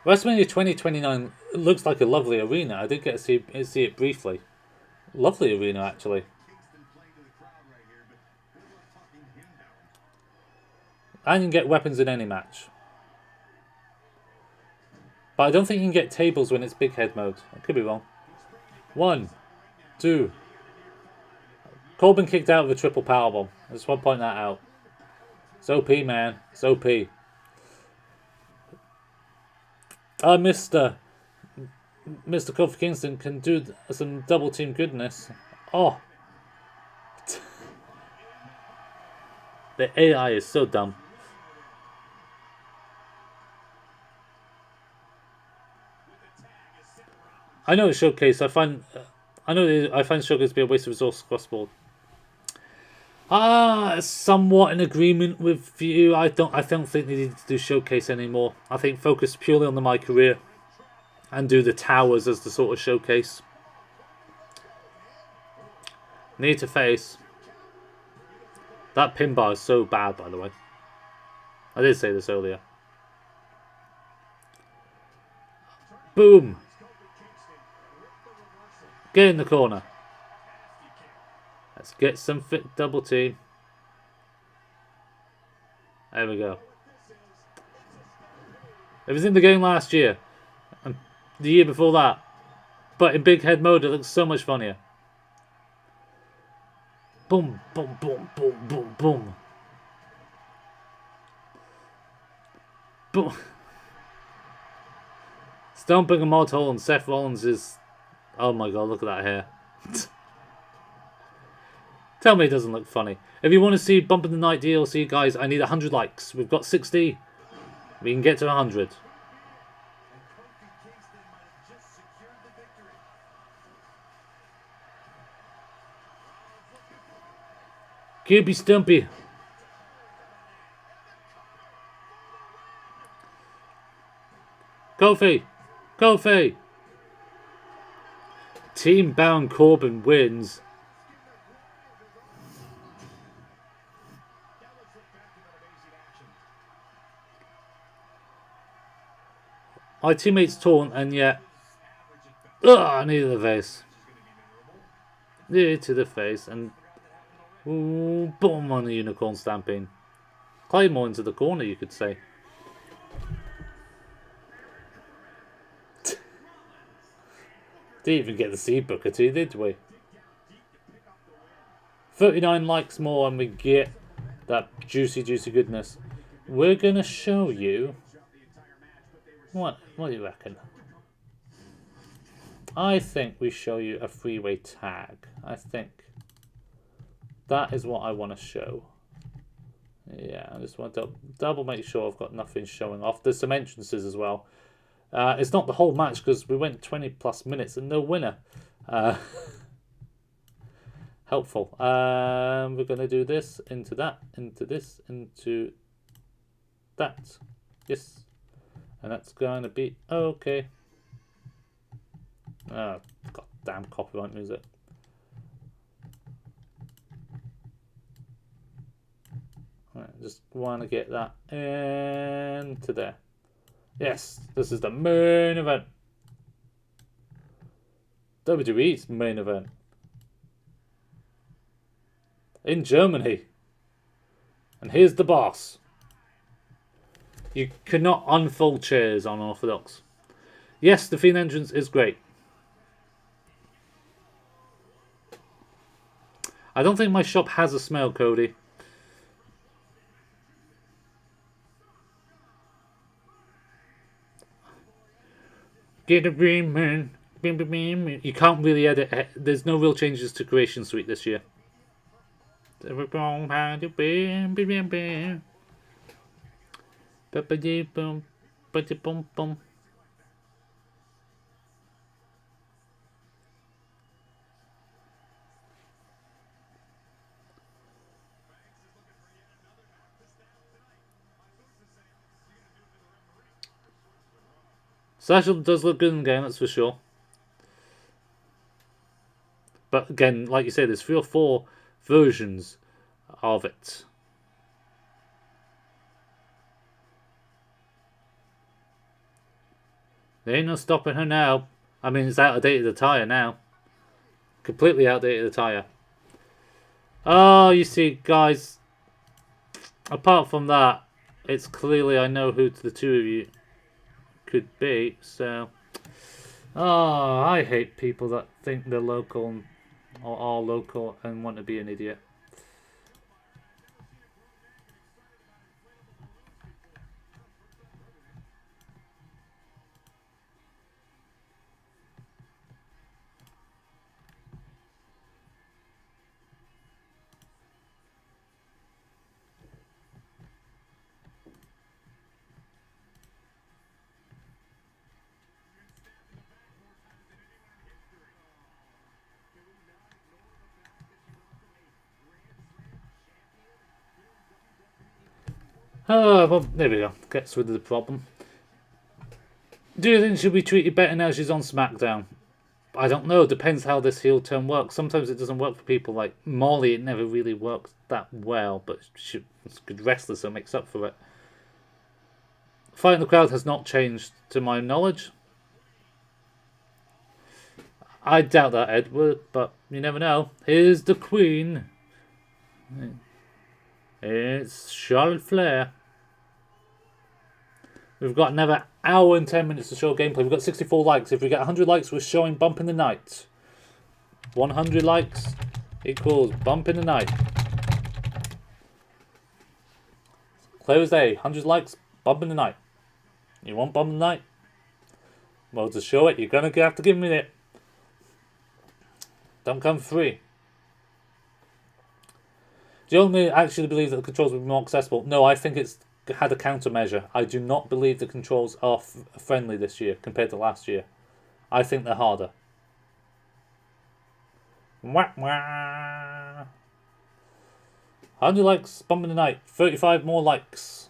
WrestleMania 2029 looks like a lovely arena. I did get to see it briefly. Lovely arena, actually. And you can get weapons in any match. But I don't think you can get tables when it's big head mode. I could be wrong. 1, 2. Corbin kicked out of a triple powerbomb. I just want to point that out. It's OP, man. It's OP. Mr. Kofi Kingston can do some double team goodness. Oh. The AI is so dumb. I know it's Showcase. I find I know I find Showcase to be a waste of resource across the board. Somewhat in agreement with you. I don't think they need to do Showcase anymore. I think focus purely on the My Career and do the towers as the sort of showcase. Need to face. That pin bar is so bad, by the way. I did say this earlier. Boom. Get in the corner. Let's get some fit double team. There we go. It was in the game last year. And the year before that. But in big head mode, it looks so much funnier. Boom, boom, boom, boom, boom, boom. Boom. Stomping a mod hole and Seth Rollins is... Oh my god, look at that hair. Tell me it doesn't look funny. If you want to see Bump in the Night DLC, guys, I need 100 likes. We've got 60. We can get to 100. QB Stumpy. Kofi. Kofi. Team Baron Corbin wins. My teammates taunt and yet... Ugh, knee to the face. Knee to the face and... Ooh, boom on the unicorn stamping. Claymore into the corner, you could say. Didn't even get the seed Booker T, did we? 39 likes more and we get that juicy, juicy goodness. We're going to show you... What do you reckon? I think we show you a three-way tag. I think that is what I want to show. Yeah, I just want to double make sure I've got nothing showing off. There's some entrances as well. It's not the whole match because we went 20 plus minutes and no winner. Helpful. We're going to do this, into that, into this, into that. Yes. And that's going to be okay. Oh, goddamn copyright music. Right, just want to get that into there. Yes, this is the main event. WWE's main event. In Germany. And here's the boss. You cannot unfold chairs on Orthodox. Yes, the Fiend entrance is great. I don't think my shop has a smell, Cody. Get a green man. You can't really edit. There's no real changes to Creation Suite this year. Satchel does look good in the game, that's for sure. But again, like you say, there's 3 or 4 versions of it. There ain't no stopping her now. I mean, it's outdated attire now. Completely outdated attire. Oh, you see, guys. Apart from that, it's clearly I know who the two of you could be. So, oh, I hate people that think they're local or are local and want to be an idiot. Oh, well, there we go. Gets rid of the problem. Do you think she'll be treated better now she's on SmackDown? I don't know. Depends how this heel turn works. Sometimes it doesn't work for people like Molly. It never really works that well, but she's a good wrestler, so it makes up for it. Fight in the crowd has not changed, to my knowledge. I doubt that, Edward, but you never know. Here's the Queen. It's Charlotte Flair. We've got another hour and 10 minutes to show gameplay. We've got 64 likes. If we get 100 likes, we're showing Bump in the Night. 100 likes equals Bump in the Night. Clear as day. 100 likes, Bump in the Night. You want Bump in the Night? Well, to show it, you're going to have to give me it. Don't come free. Do you only actually believe that the controls will be more accessible? No, I think it's had a countermeasure. I do not believe the controls are friendly this year compared to last year. I think they're harder. Wah, wah. 100 likes, Bump in the Night. 35 more likes.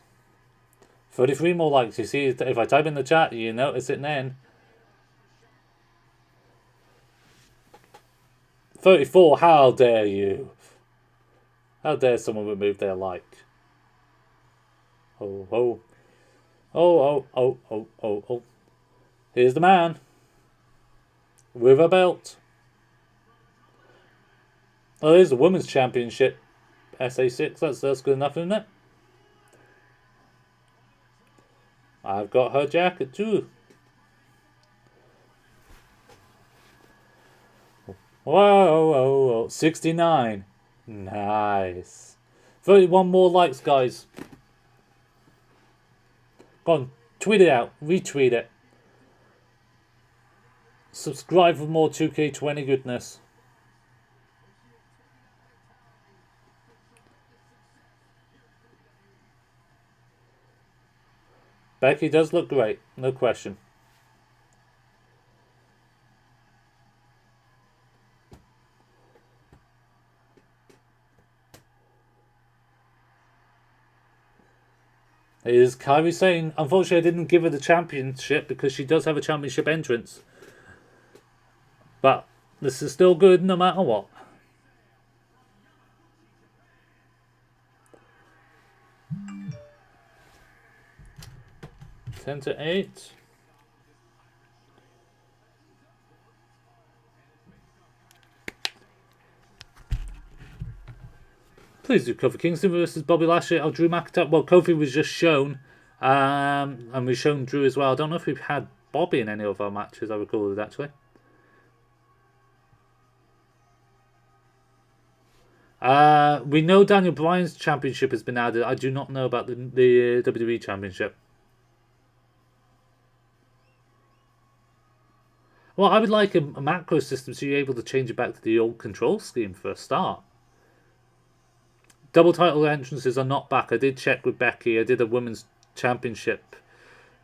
33 more likes. You see, if I type in the chat, you notice it then. 34, how dare you? How dare someone remove their like? Oh, oh. Oh, oh, oh, oh, oh, oh. Here's the man. With a belt. Oh, there's the Women's Championship. SA6, that's good enough, isn't it? I've got her jacket too. Whoa, whoa, whoa. 69. Nice. 31 more likes, guys. Go on, tweet it out, retweet it. Subscribe for more 2K20 goodness. Becky does look great, no question. Is Kyrie saying, unfortunately I didn't give her the championship because she does have a championship entrance. But this is still good no matter what. Ten to 8. Please do Kofi Kingston versus Bobby Lashley or Drew McIntyre. Well, Kofi was just shown, and we've shown Drew as well. I don't know if we've had Bobby in any of our matches. I recall it actually. We know Daniel Bryan's championship has been added. I do not know about the WWE championship. Well, I would like a macro system so you're able to change it back to the old control scheme for a start. Double title entrances are not back. I did check with Becky. I did a women's championship,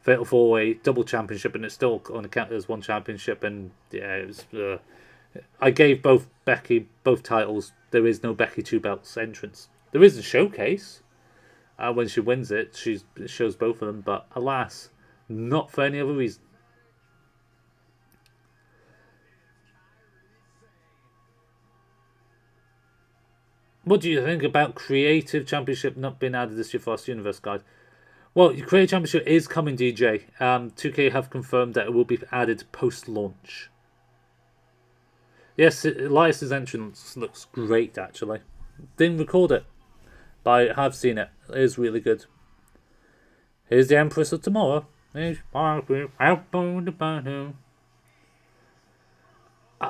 Fatal 4-Way double championship, and it's still on account as one championship. And yeah, it was. I gave both Becky both titles. There is no Becky 2 belts entrance. There is a showcase. When she wins it, it shows both of them. But alas, not for any other reason. What do you think about Creative Championship not being added this year for us Universe, guys? Well, Creative Championship is coming, DJ. 2K have confirmed that it will be added post-launch. Yes, Elias's entrance looks great, actually. Didn't record it, but I have seen it. It is really good. Here's the Empress of Tomorrow.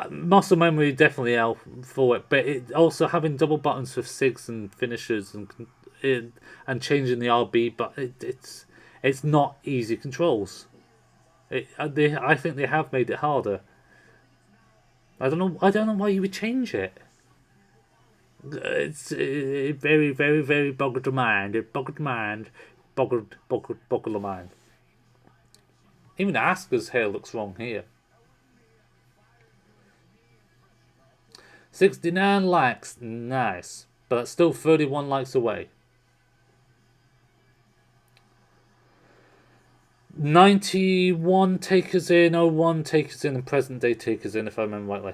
Muscle memory definitely out for it, but it also having double buttons for SIGs and finishers and changing the RB, but it's not easy controls. I think they have made it harder. I don't know why you would change it. It's very, very, very boggled the mind. It boggled the mind. Boggled the mind. Even Asuka's hair looks wrong here. 69 likes, nice, but that's still 31 likes away. 91 takers in, 01 takers in, and present day takers in, if I remember rightly.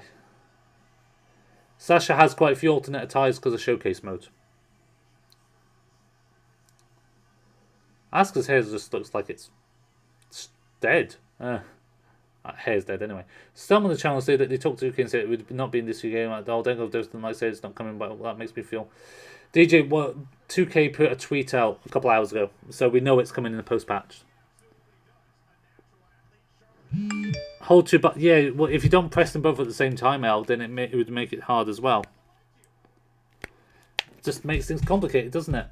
Sasha has quite a few alternate attires because of showcase mode. Asuka's hair just looks like it's dead. Hair's dead anyway. Some of the channels say that they talk to 2K and say it would not be in this game. Like, oh, don't go Dustin like say it's not coming, but that makes me feel. DJ, 2K put a tweet out a couple hours ago, so we know it's coming in the post patch. Hold to, but yeah, well, if you don't press them both at the same time, Al, then it would make it hard as well. Just makes things complicated, doesn't it?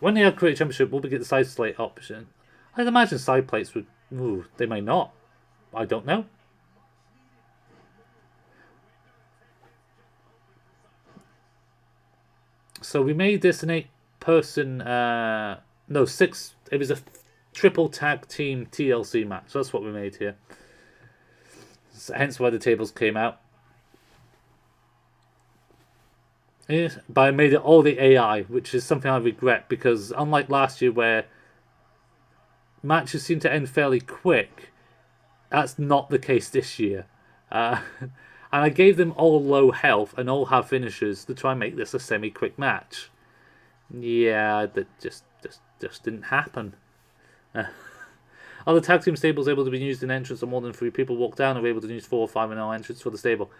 When they have Creative Championship, will we get the side slate option? I'd imagine side plates would. Ooh, they may not. I don't know. So we made this an 8-person. No, 6. It was a triple tag team TLC match. That's what we made here. So hence why the tables came out. Yeah, but I made it all the AI, which is something I regret because unlike last year where matches seem to end fairly quick, that's not the case this year. And I gave them all low health and all have finishers to try and make this a semi-quick match. Yeah, that just didn't happen. Other tag team stables able to be used in entrance or more than 3 people walk down are able to use 4 or 5 in our entrance for the stable.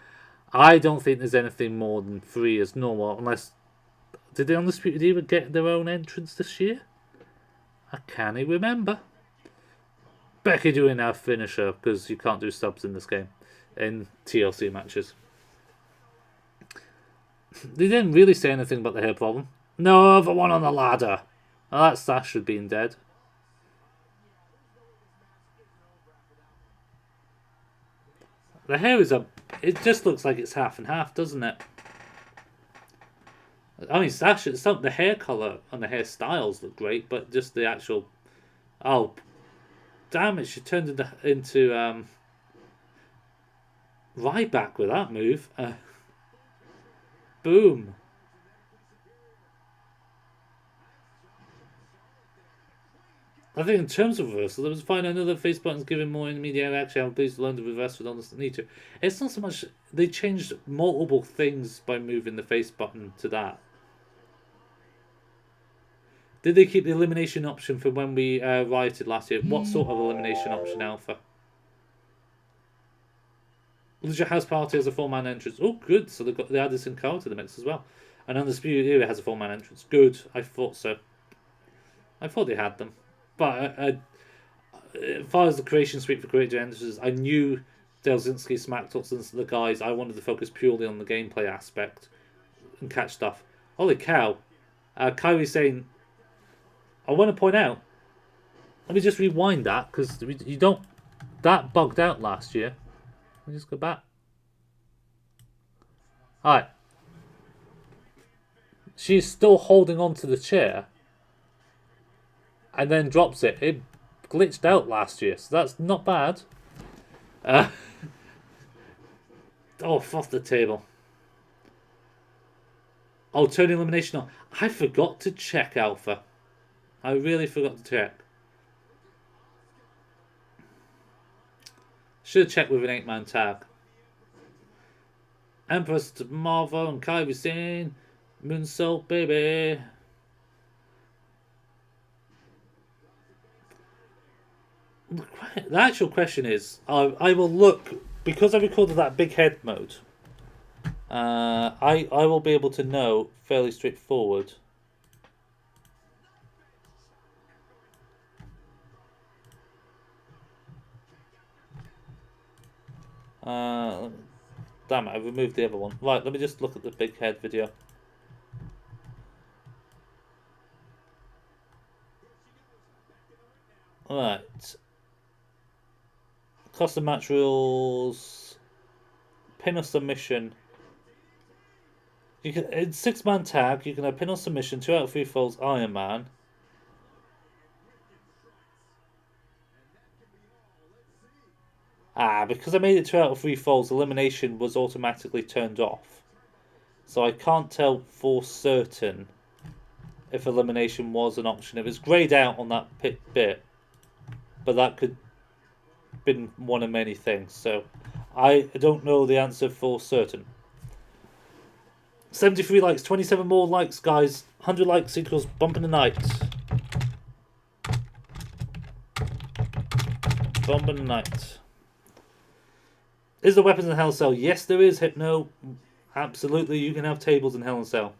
I don't think there's anything more than 3 as normal, unless... Did the Undisputed Era get their own entrance this year? I can't remember. Becky doing our finisher, because you can't do subs in this game, in TLC matches. They didn't really say anything about the hair problem. No other one on the ladder. Well, that Sasha being dead. The hair is it just looks like it's half and half, doesn't it? I mean, Sasha, the hair colour and the hairstyles look great, but just the actual... Oh, damn it, she turned into Ryback with that move. Boom. I think in terms of reversal, there was fine. I know that face buttons giving more immediate action. I'm pleased to learn to reverse with honest need to. It's not so much they changed multiple things by moving the face button to that. Did they keep the elimination option for when we rioted last year? What sort of elimination option, Alpha? Legit House Party has a 4-man entrance. Oh, good. So they added Sin Cara to the mix as well. And Undisputed Era has a 4-man entrance. Good. I thought so. I thought they had them. But as far as the creation suite for creative entrances, I knew Delzinski, Smack Talks, and the guys. I wanted to focus purely on the gameplay aspect and catch stuff. Holy cow! Kyrie's saying, I want to point out. Let me just rewind that because you don't. That bugged out last year. Let me just go back. All right. She's still holding on to the chair. And then drops it. It glitched out last year, so that's not bad. Oh, off the table. Oh, turn elimination on. I forgot to check, Alpha. I really forgot to check. Should have checked with an 8-man tag. Empress to Marvel and Kyrie Sane. Moonsault, baby. The actual question is, I will look, because I recorded that big head mode, I will be able to know fairly straightforward. Damn it, I removed the other one. Right, let me just look at the big head video. Alright. Custom match rules. Pin or submission. You can, in 6-man tag, you can have pin or submission, 2 out of 3 falls Iron Man. Because I made it 2 out of 3 falls, elimination was automatically turned off. So I can't tell for certain if elimination was an option. It was greyed out on that bit. but that could have been one of many things. So I don't know the answer for certain. 73 likes, 27 more likes, guys. 100 likes equals bump in the night. Bump in the night. Is there weapons in Hell in a Cell? Yes, there is, Hypno. Absolutely, you can have tables in Hell in a Cell.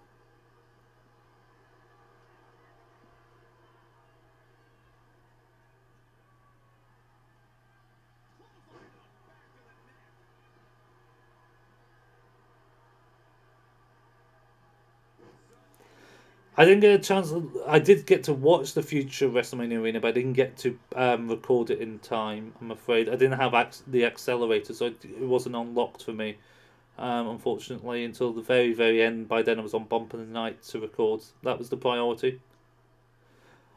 I didn't get a chance. I did get to watch the future WrestleMania Arena, but I didn't get to record it in time. I'm afraid I didn't have the accelerator, so it wasn't unlocked for me. Unfortunately, until the very, very end. By then, I was on Bump in the Night to record. That was the priority.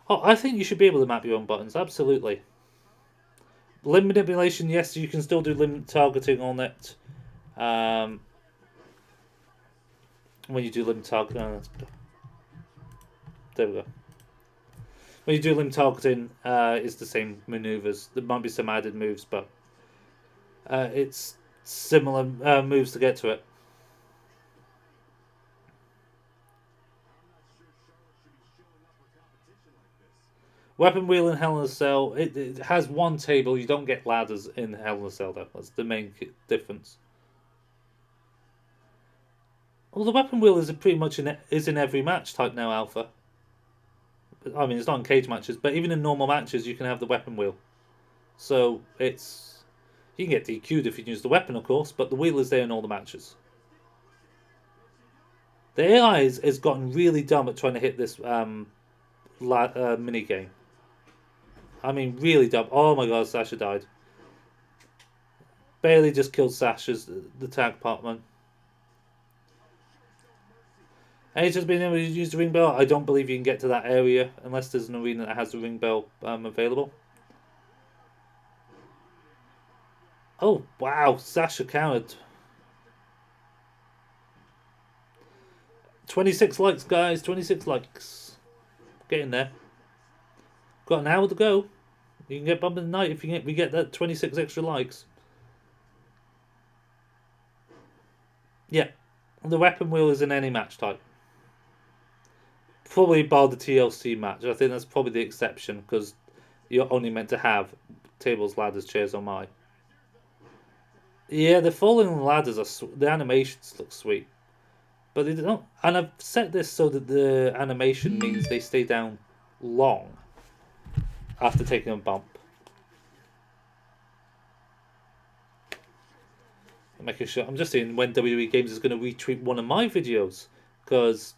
Oh, I think you should be able to map your own buttons. Absolutely. Limb manipulation, yes, you can still do limb targeting on it. When you do limb targeting, there we go. When you do limb targeting, it's the same maneuvers. There might be some added moves, but it's similar moves to get to it. Weapon wheel in Hell in a Cell, it has one table. You don't get ladders in Hell in a Cell, though. That's the main difference. Well, the weapon wheel is pretty much in every match type now, Alpha. I mean, it's not in cage matches, but even in normal matches, you can have the weapon wheel. So it's you can get DQ'd if you use the weapon, of course, but the wheel is there in all the matches. The AI has gotten really dumb at trying to hit this mini game. I mean, really dumb. Oh my god, Sasha died. Bailey just killed Sasha's the tag partner. Age has been able to use the ring bell. I don't believe you can get to that area unless there's an arena that has the ring bell available. Oh, wow. Sasha countered. 26 likes, guys. 26 likes. Getting there. Got an hour to go. You can get bumped in the night if we get that 26 extra likes. Yeah. The weapon wheel is in any match type. Probably bar the TLC match. I think that's probably the exception because you're only meant to have tables, ladders, chairs, or my. Yeah, the falling ladders are the animations look sweet, but they don't. And I've set this so that the animation means they stay down long after taking a bump. I'm making sure. I'm just saying when WWE Games is going to retweet one of my videos because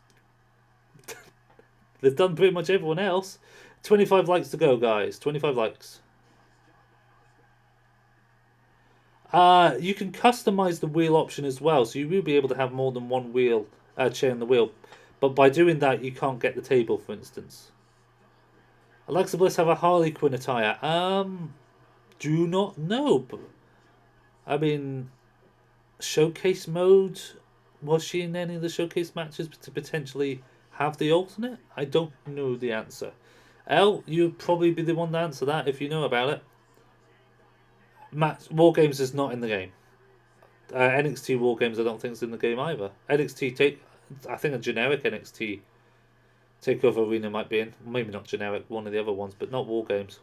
they've done pretty much everyone else. 25 likes to go, guys. 25 likes. You can customize the wheel option as well, so you will be able to have more than one wheel chair in the wheel. But by doing that, you can't get the table, for instance. Alexa Bliss have a Harley Quinn attire. Do not know. I mean, showcase mode. Was she in any of the showcase matches to potentially have the alternate? I don't know the answer. Elle, you'd probably be the one to answer that if you know about it. War Games is not in the game. NXT War Games I don't think is in the game either. I think a generic NXT Takeover Arena might be in. Maybe not generic, one of the other ones, but not War Games.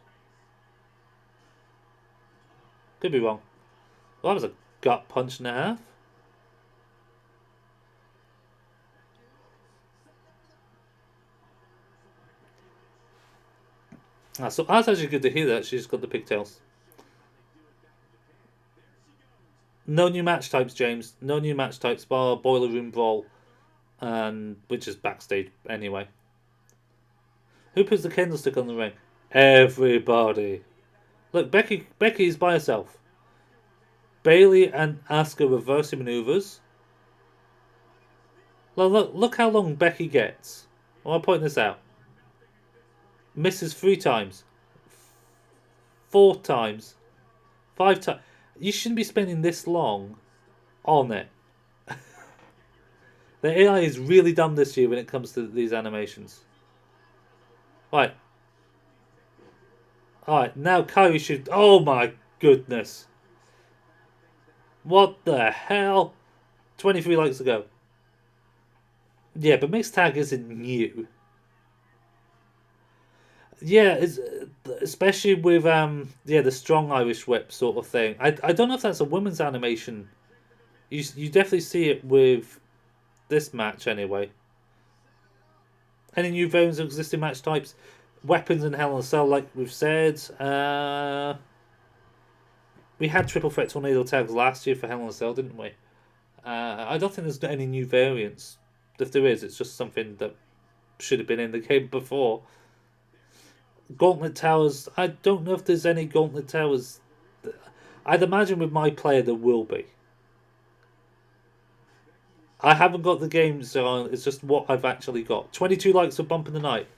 Could be wrong. Well, that was a gut punch and a half. So that's actually good to hear that she's got the pigtails. No new match types, James. No new match types, bar Boiler Room Brawl, and which is backstage anyway. Who puts the candlestick on the ring? Everybody. Look, Becky's by herself. Bailey and Asuka reversing maneuvers. Look how long Becky gets. I want to point this out. Misses 3 times. 4 times. 5 times. You shouldn't be spending this long on it. The AI is really dumb this year when it comes to these animations. Right. Alright, now Kyrie should... Oh my goodness. What the hell? 23 likes to go. Yeah, but mixed tag isn't new. Yeah, it's, especially with the strong Irish whip sort of thing. I don't know if that's a women's animation. You definitely see it with this match anyway. Any new variants of existing match types? Weapons in Hell in a Cell, like we've said. We had triple threat tornado tags last year for Hell in a Cell, didn't we? I don't think there's any new variants. If there is, it's just something that should have been in the game before. Gauntlet Towers, I don't know if there's any Gauntlet Towers. I'd imagine with my player there will be. I haven't got the games on, it's just what I've actually got. 22 likes for Bump in the Night.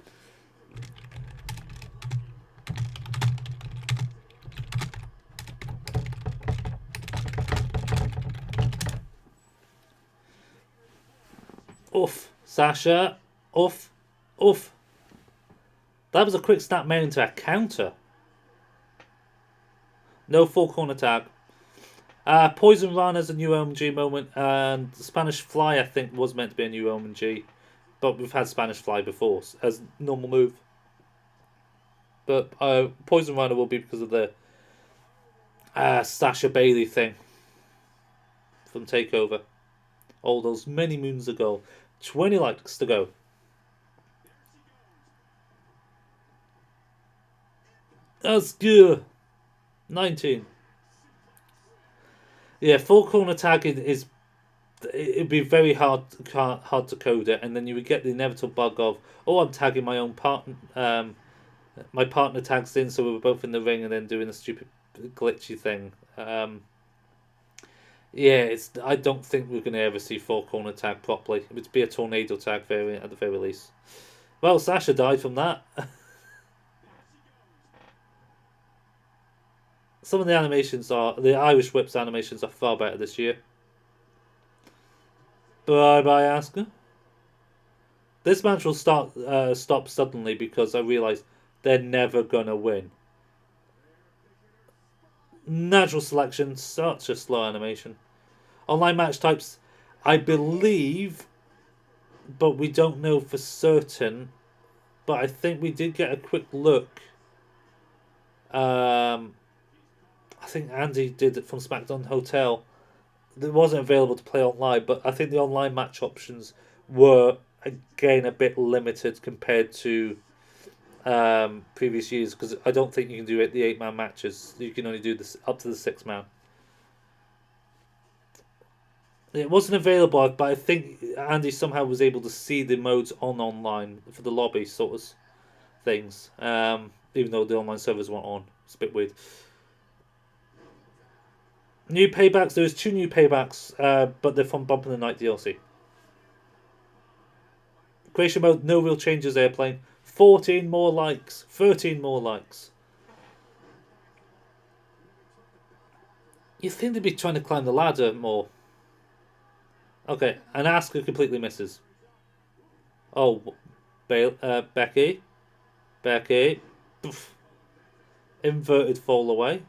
Oof. Sasha. Oof. Oof. That was a quick snap made into a counter. No full corner tag. Poison Rana's a new OMG moment, and Spanish Fly I think was meant to be a new OMG, but we've had Spanish Fly before as normal move. But Poison Rana will be because of the Sasha Bailey thing from Takeover. All those many moons ago. 20 likes to go. That's good. 19. Yeah, full corner tagging is... It'd be very hard to code it, and then you would get the inevitable bug of, oh, I'm tagging my own partner. My partner tags in, so we were both in the ring, and then doing a stupid glitchy thing. Yeah, I don't think we're going to ever see four corner tag properly. It would be a tornado tag variant at the very least. Well, Sasha died from that. Some of the animations are... The Irish Whips animations are far better this year. Bye-bye, Asuka. This match will stop suddenly because I realise they're never going to win. Natural selection, such a slow animation. Online match types, I believe, but we don't know for certain. But I think we did get a quick look. I think Andy did it from SmackDown Hotel. It wasn't available to play online, but I think the online match options were, again, a bit limited compared to previous years, because I don't think you can do the 8-man matches. You can only do this up to the 6-man. It wasn't available, but I think Andy somehow was able to see the modes online for the lobby sort of things, even though the online servers weren't on. It's a bit weird. New paybacks. There's 2 new paybacks, but they're from Bump in the Night DLC. Creation mode, no real changes. Airplane. 14 more likes. 13 more likes. You'd think they'd be trying to climb the ladder more. Okay, and Asuka completely misses. Oh, Becky. Becky. Poof. Inverted fall away.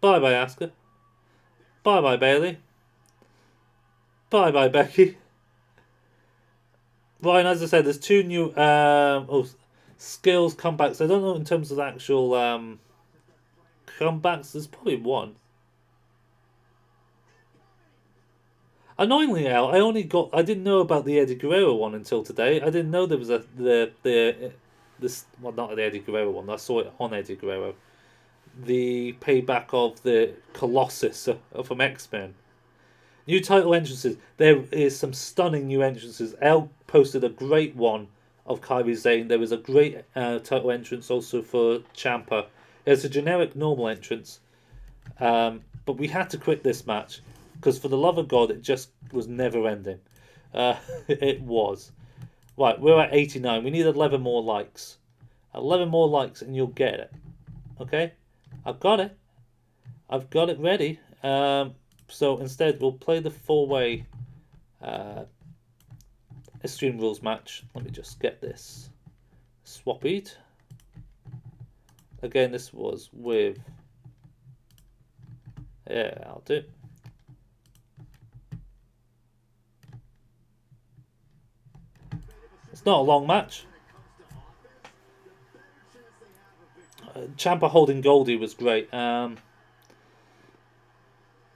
Bye-bye, Asuka. Bye-bye, Bailey. Bye-bye, Becky. Ryan, as I said, there's 2 new skills comebacks. I don't know in terms of the actual comebacks. There's probably 1. Annoyingly, Al, I didn't know about the Eddie Guerrero one until today. I didn't know there was well, not the Eddie Guerrero one. I saw it on Eddie Guerrero. The payback of the Colossus from X-Men. New title entrances. There is some stunning new entrances. Elle posted a great one of Kairi Sane. There was a great title entrance also for Ciampa. It's a generic normal entrance, but we had to quit this match because for the love of God, it just was never ending. It was. Right, we're at 89. We need 11 more likes. 11 more likes and you'll get it. Okay? I've got it. I've got it ready. So instead, we'll play the 4-way Extreme Rules match. Let me just get this swappied. Again, this was with... Yeah, I'll do it. It's not a long match. Ciampa holding Goldie was great.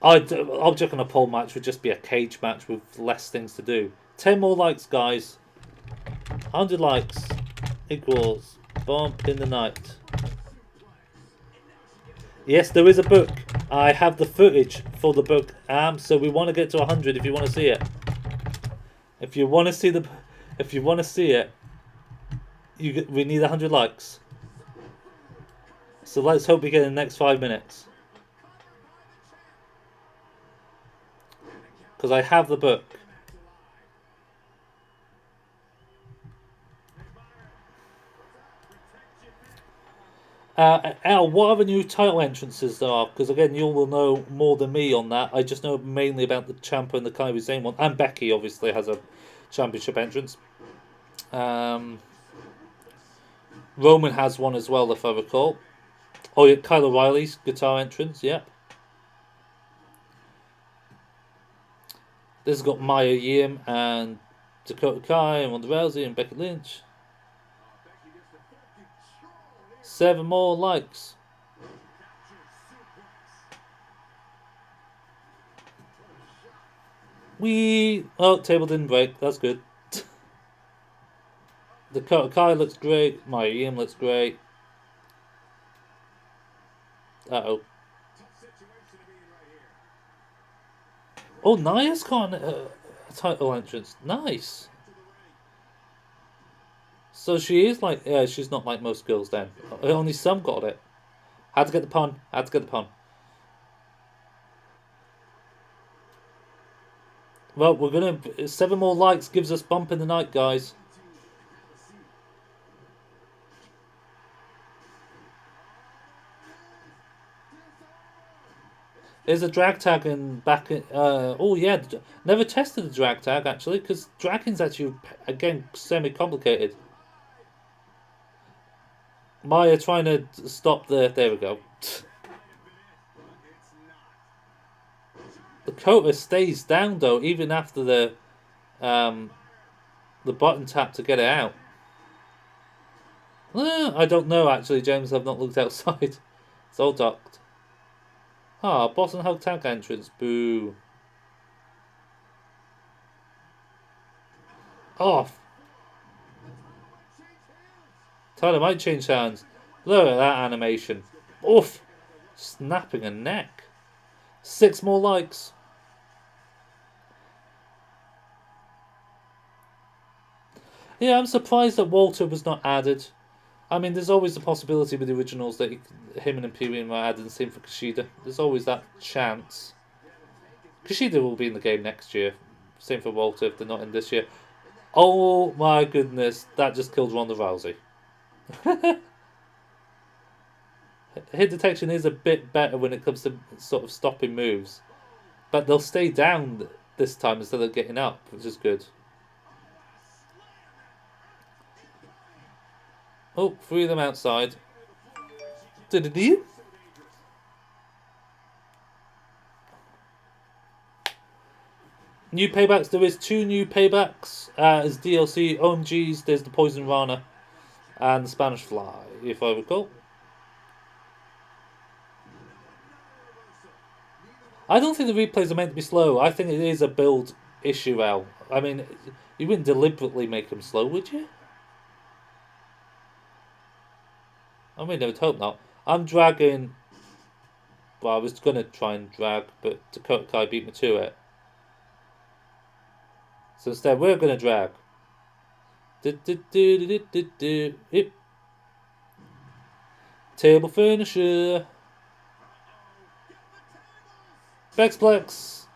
Object on a pole match would just be a cage match with less things to do. 10 more likes, guys. 100 likes equals bump in the night. Yes, there is a book. I have the footage for the book. So we want to get to 100 if you want to see it. If you want to see it, we need 100 likes. So let's hope we get in the next 5 minutes. Because I have the book. Al, what other new title entrances there are? Because again, you will know more than me on that. I just know mainly about the Ciampa and the Kairi Sane one. And Becky obviously has a championship entrance. Roman has one as well, if I recall. Oh yeah, Kyle O'Reilly's guitar entrance, yep. This has got Mia Yim and Dakota Kai and Ronda Rousey and Becky Lynch. 7 more likes. Oh, table didn't break. That's good. Dakota Kai looks great. Mia Yim looks great. Uh-oh. Oh, Nia's got a title entrance. Nice. So she is like... Yeah, she's not like most girls then. Only some got it. Had to get the pun. Had to get the pun. Well, we're going to... 7 more likes gives us bump in the night, guys. There's a drag tag in back in... oh, yeah. Never tested the drag tag, actually, because dragging's actually, again, semi-complicated. Maya trying to stop the... There we go. The Dakota stays down, though, even after the button tap to get it out. I don't know, actually, James. I've not looked outside. It's all docked. Ah, boss and hug tag entrance. Boo. Off. Tyler might change hands. Look at that animation. Oof. Snapping a neck. 6 more likes. Yeah, I'm surprised that Walter was not added. I mean, there's always the possibility with the originals that him and Imperium are added, and same for Kushida. There's always that chance. Kushida will be in the game next year. Same for Walter if they're not in this year. Oh my goodness, that just killed Ronda Rousey. Hit detection is a bit better when it comes to sort of stopping moves. But they'll stay down this time instead of getting up, which is good. Oh, 3 of them outside. Did New paybacks. There is 2 new paybacks as DLC. OMGs, there's the Poison Rana and the Spanish Fly, if I recall. I don't think the replays are meant to be slow. I think it is a build issue, Al. I mean, you wouldn't deliberately make them slow, would you? I mean, I would hope not. I'm dragging... Well, I was going to try and drag, but Dakota Kai beat me to it. So instead, we're going to drag. Yep. Table finisher. Bexplex.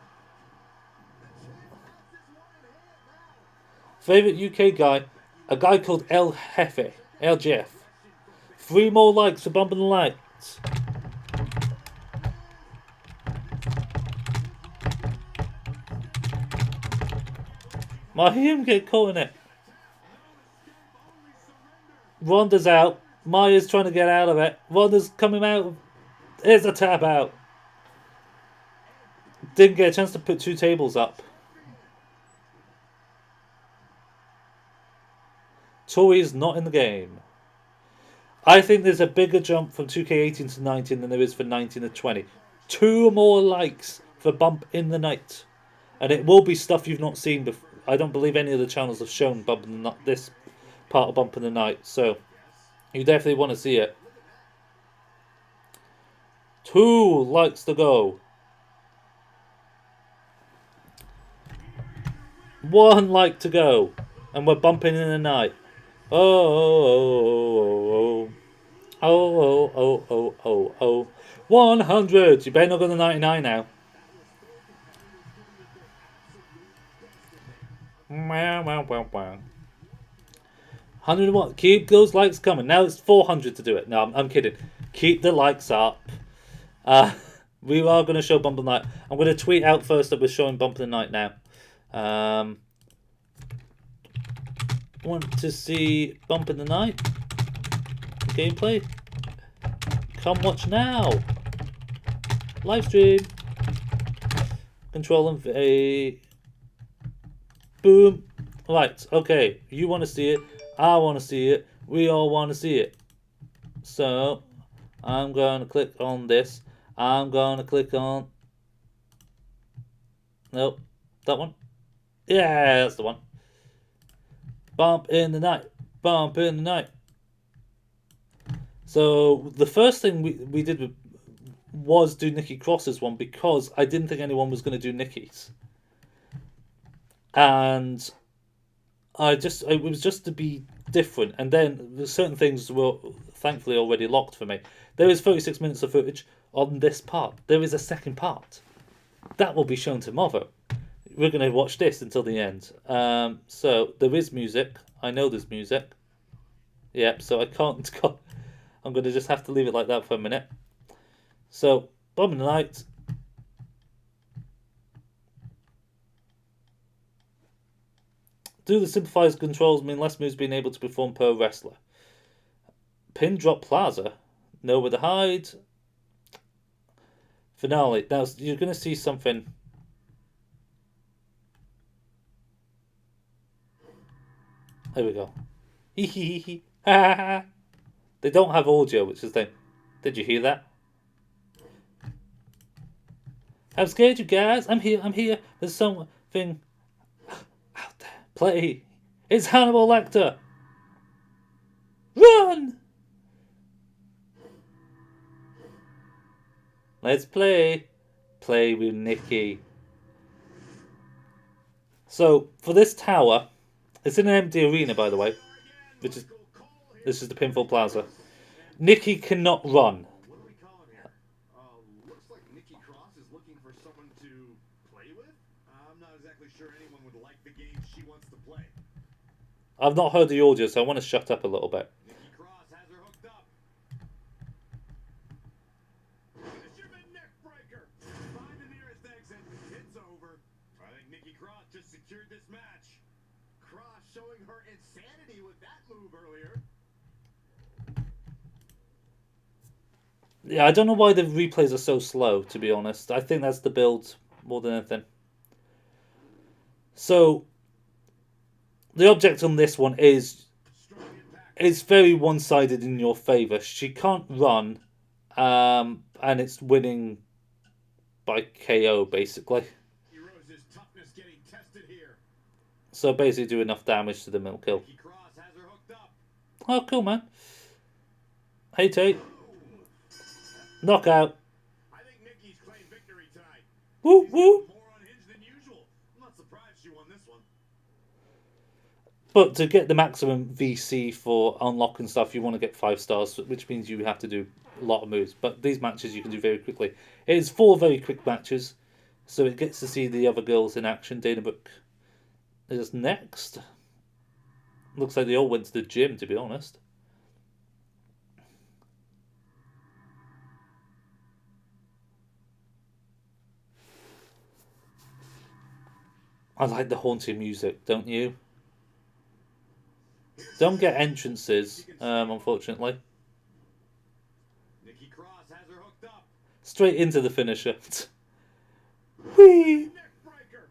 Favorite UK guy, a guy called El Jefe. El Jeff. 3 more likes for bumping the lights. I hear him get caught in it. Ronda's out. Maya's trying to get out of it. Ronda's coming out. Here's a tap out. Didn't get a chance to put 2 tables up. Tori's not in the game. I think there's a bigger jump from 2K18 to 19 than there is for 19 to 20. 2 more likes for Bump in the Night. And it will be stuff you've not seen before. I don't believe any of the channels have shown Bump in the Night, this part of Bump in the Night. So, you definitely want to see it. 2 likes to go. 1 like to go. And we're bumping in the night. Oh, 100. You better not go to 99 now. 101. Keep those likes coming. Now it's 400 to do it. No, I'm kidding. Keep the likes up. We are going to show Bump in the Night. I'm going to tweet out first that we're showing Bump in the Night now. Want to see Bump in the Night gameplay? Come watch now. Livestream. Control and A. Boom. Right, okay. You want to see it. I want to see it. We all want to see it. So, I'm going to click on this. I'm going to click on... Nope. That one? Yeah, that's the one. Bump in the Night. Bump in the Night. So, the first thing we did was do Nikki Cross's one because I didn't think anyone was going to do Nikki's. And it was just to be different. And then certain things were thankfully already locked for me. There is 36 minutes of footage on this part. There is a second part. That will be shown tomorrow. We're going to watch this until the end. So there is music. I know there's music. Yep, so I can't... I'm going to just have to leave it like that for a minute. So, Bump in the Night. Do the simplified controls mean less moves being able to perform per wrestler? Pin drop plaza. Know where to hide. Finale. Now, you're going to see something. There we go. Hee hee hee hee. Ha ha ha. They don't have audio, which is the thing. Did you hear that? I'm scared, you guys. I'm here. I'm here. There's something out there. Play. It's Hannibal Lecter. Run! Let's play. Play with Nikki. So, for this tower, it's in an empty arena, by the way. This is the Pinfall Plaza. Nikki cannot run. What are we calling here? Looks like Nikki Cross is looking for someone to play with. I'm not exactly sure anyone would like the game she wants to play. I've not heard the audio, so I want to shut up a little bit. Nikki Cross has her hooked up. Fisherman neck breaker. Find the nearest exit. It's over. I think Nikki Cross just secured this match. Cross showing her insanity with that move earlier. Yeah, I don't know why the replays are so slow, to be honest. I think that's the build more than anything. So, the object on this one is very one-sided in your favour. She can't run, and it's winning by KO, basically. So basically do enough damage to the middle kill. Oh, cool, man. Hey, Tate. Knockout. I think Nikki's claimed victory tonight. Woo, She's woo. more unhinged than usual. I'm not surprised she won this one. But to get the maximum VC for unlocking stuff, you want to get 5 stars, which means you have to do a lot of moves. But these matches you can do very quickly. It is 4 very quick matches, so it gets to see the other girls in action. Dana Brooke is next. Looks like they all went to the gym, to be honest. I like the haunting music, don't you? Don't get entrances, unfortunately. Nikki Cross has her hooked up. Straight into the finisher. Whee! Neckbreaker.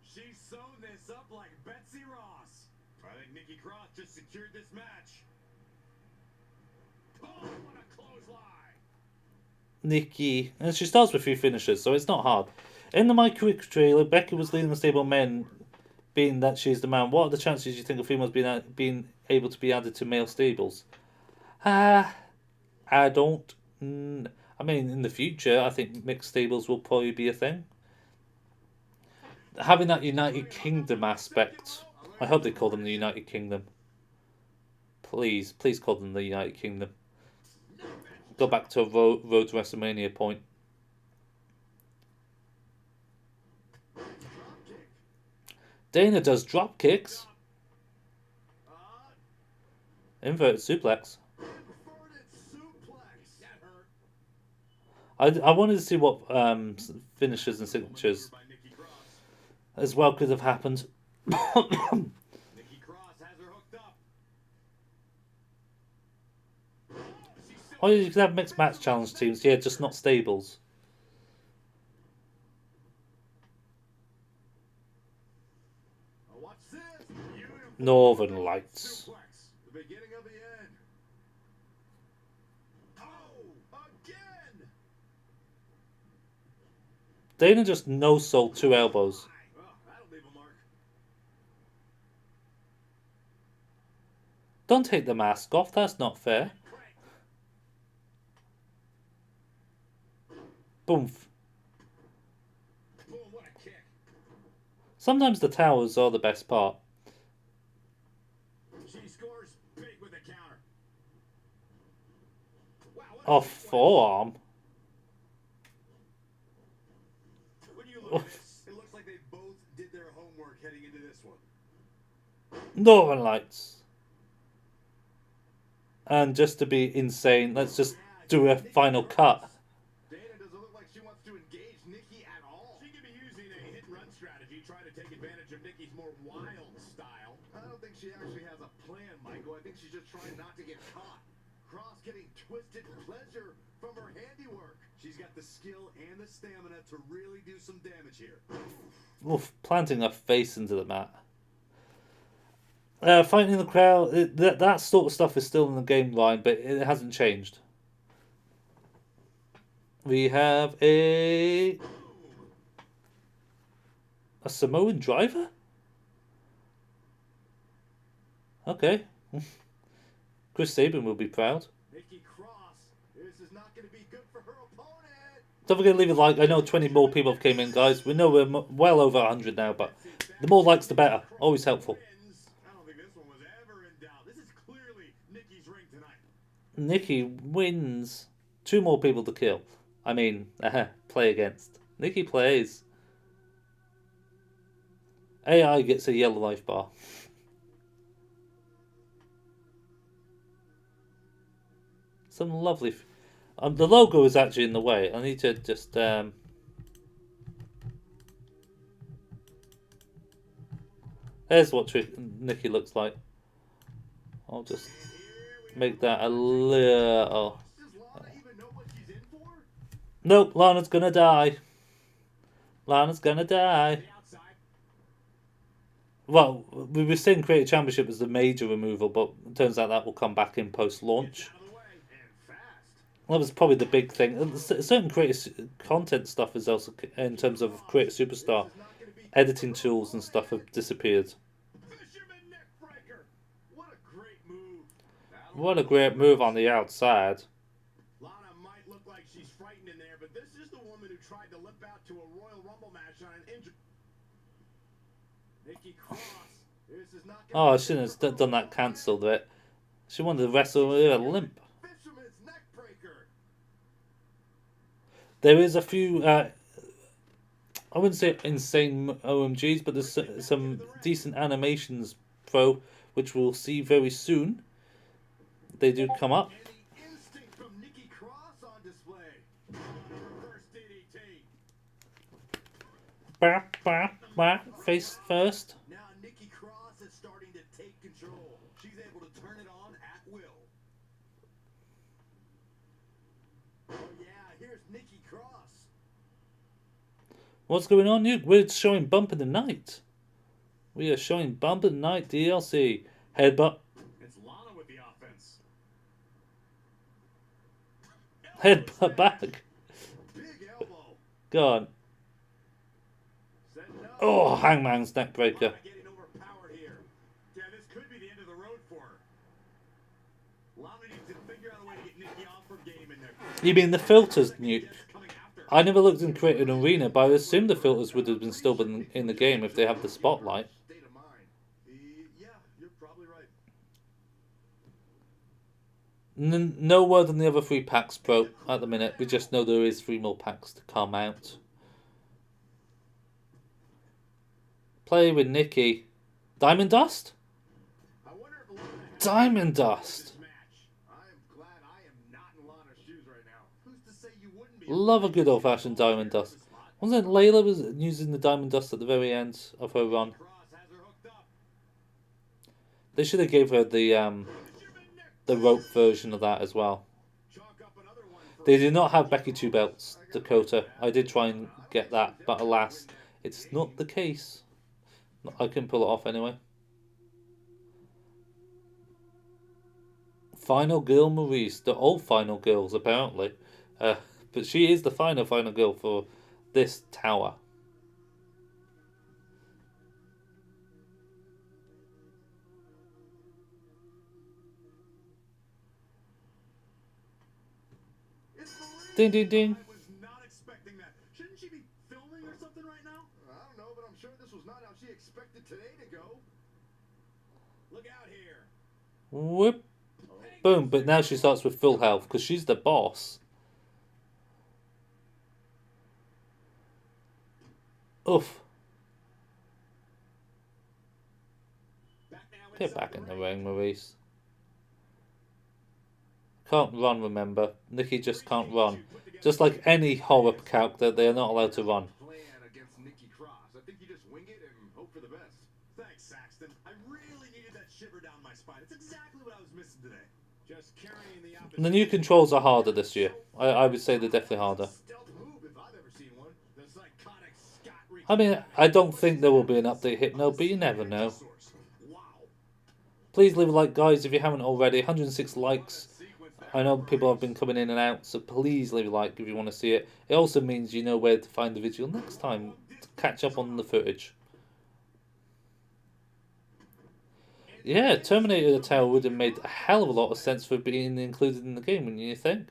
She's sewn this up like Betsy Ross. I think Nikki Cross just secured this match. Oh, what a clothesline! Nikki, and she starts with 3 finishers, so it's not hard. In the My Career trailer, Becky was leading the stable men, being that she's the man. What are the chances you think of females being able to be added to male stables? I don't. I mean, in the future, I think mixed stables will probably be a thing. Having that United Kingdom aspect, I hope they call them the United Kingdom. Please call them the United Kingdom. Go back to a road to WrestleMania point. Dana does drop kicks. Inverted suplex. I wanted to see what finishes and signatures as well could have happened. Nikki Cross has her hooked up. Oh, you could have mixed match challenge teams, yeah, just not stables. Watch this. Northern Lights. The beginning of the end. Oh, again. Dana just no-sold 2 elbows. Oh, that'll leave a mark. Don't take the mask off, that's not fair. Boom. Boom, what a kick. Sometimes the towers are the best part. She scores big with a counter. Wow, what a Off sequence. forearm. When you look at this, it looks like they both did their homework heading into this one. Northern Lights. And just to be insane, let's just do a final cut. Dana doesn't look like she wants to engage Nikki at all. She could be using a hit-and-run strategy, trying to take advantage of Nikki's more wild style. I don't think she actually has a plan, Michael. I think she's just trying not to get caught. Cross getting twisted pleasure from her handiwork. She's got the skill and the stamina to really do some damage here. Oof, planting her face into the mat. Fighting the crowd, that sort of stuff is still in the game line, but it hasn't changed. We have a Samoan driver? Okay. Chris Sabin will be proud. Nikki Cross, this is not going to be good for her opponent. Don't forget to leave a like. I know 20 more people have came in, guys. We know we're well over 100 now, but the more likes, the better. Always helpful. I don't think this one was ever in doubt. This is clearly Nikki's ring tonight. Nikki wins. 2 more people to kill. I mean, play against. Nikki plays. AI gets a yellow life bar. Some lovely... the logo is actually in the way. I need to just... There's what Nikki looks like. I'll just make that a little... Does Lana even know what she's in for? Nope, Lana's gonna die. Lana's gonna die. The outside. Well, we were saying Creative Championship was the major removal, but it turns out that will come back in post-launch. Out of the way and fast. That was probably the big thing. Certain creative content stuff is also, in terms of Creative Superstar, editing tools and stuff have disappeared. Fisherman neckbreaker. What a great move. What a great move on the outside. Lana might look like she's frightened in there, but this is the woman who tried to limp out to a Royal Rumble match on an injury. Nikki Cross. This is not Oh, I shouldn't have done that cancelled it. She wanted to wrestle with a limp. Fisherman's neckbreaker. There is a few, I wouldn't say insane OMGs, but there's some decent animations, which we'll see very soon. They do come up. And the instinct from Nikki Cross on display. Reverse DDT. Bah, bah. face first. Now Nikki Cross is starting to take control. She's able to turn it on at will. Oh yeah, here's Nikki Cross. What's going on, Nuke? We're showing Bump in the Night. We are showing Bump in the Night DLC. Headbutt. It's Lana with the offense. Headbutt back. Big elbow. Go on. Said no. Oh, Hangman's neckbreaker. Lana getting overpowered here. Yeah, this could be the end of the road for her. Lana needs to figure out a way to get Nikki off her game in there. You mean the filters, Nuke? I never looked and created an arena, but I assume the filters would have been still been in the game if they have the spotlight. State of mind. Yeah, you're probably right. No word on the other 3 packs, bro, at the minute. We just know there is 3 more packs to come out. Play with Nikki. Diamond Dust? I wonder if Lana Diamond Dust. match. I'm glad I am not in Lana's shoes right now. Who's to say you wouldn't be? Love a good old-fashioned Diamond Dust. Wasn't it Layla was using the Diamond Dust at the very end of her run? Cross has her hooked up. They should have gave her the rope version of that as well. Chalk up another one for They did not have Becky 2 belts, Dakota. I did try and get that, but alas, it's not the case. I can pull it off anyway. Final girl Maurice, the old final girls apparently, but she is the final girl for this tower. It's Marie. Ding ding ding. I was not expecting that. Shouldn't she be filming or something right now? I don't know, but I'm sure this was not how she expected today to go. Look out here. Whoop. Boom, but now she starts with full health because she's the boss. Oof. Get back in the ring, Maurice. Can't run, remember. Nikki just can't run. Just like any horror character, they are not allowed to run. Plan against Nikki Cross. I think you just wing it and hope for the best. Thanks, Saxton. I really needed that shiver down my spine. It's exactly what I was missing today. Just carrying the opposite. The new controls are harder this year. I would say they're definitely harder. Stealth move if I've ever seen one. The psychotic Scott I mean, I don't think there will be an update Hypno, but you never know. Wow. Please leave a like, guys, if you haven't already. 106 likes. I know people have been coming in and out, so please leave a like if you want to see it. It also means you know where to find the video next time to catch up on the footage. Yeah, Terminator the Tower would have made a hell of a lot of sense for being included in the game, wouldn't you think?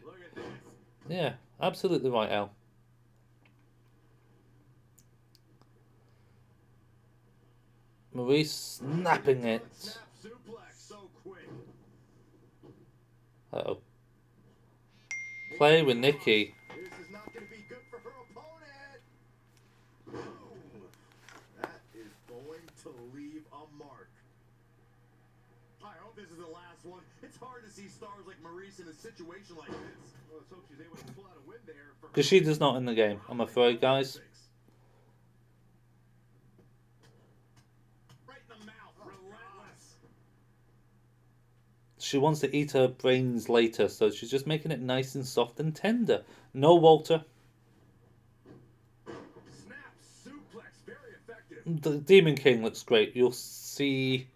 Yeah, absolutely right, Al. Maurice snapping it. Snap suplex so quick. Uh-oh. Play with Nikki. This is not going to be good for her opponent. Boom. That is going to leave a mark. I hope this is the last one. It's hard to see stars like Maurice in a situation like this. Well, let's hope she's able to pull out a win there. Because she is not in the game, I'm afraid, guys. Right in the mouth, relentless. She wants to eat her brains later, so she's just making it nice and soft and tender. No, Walter. Snap suplex, very effective. The Demon King looks great. You'll see...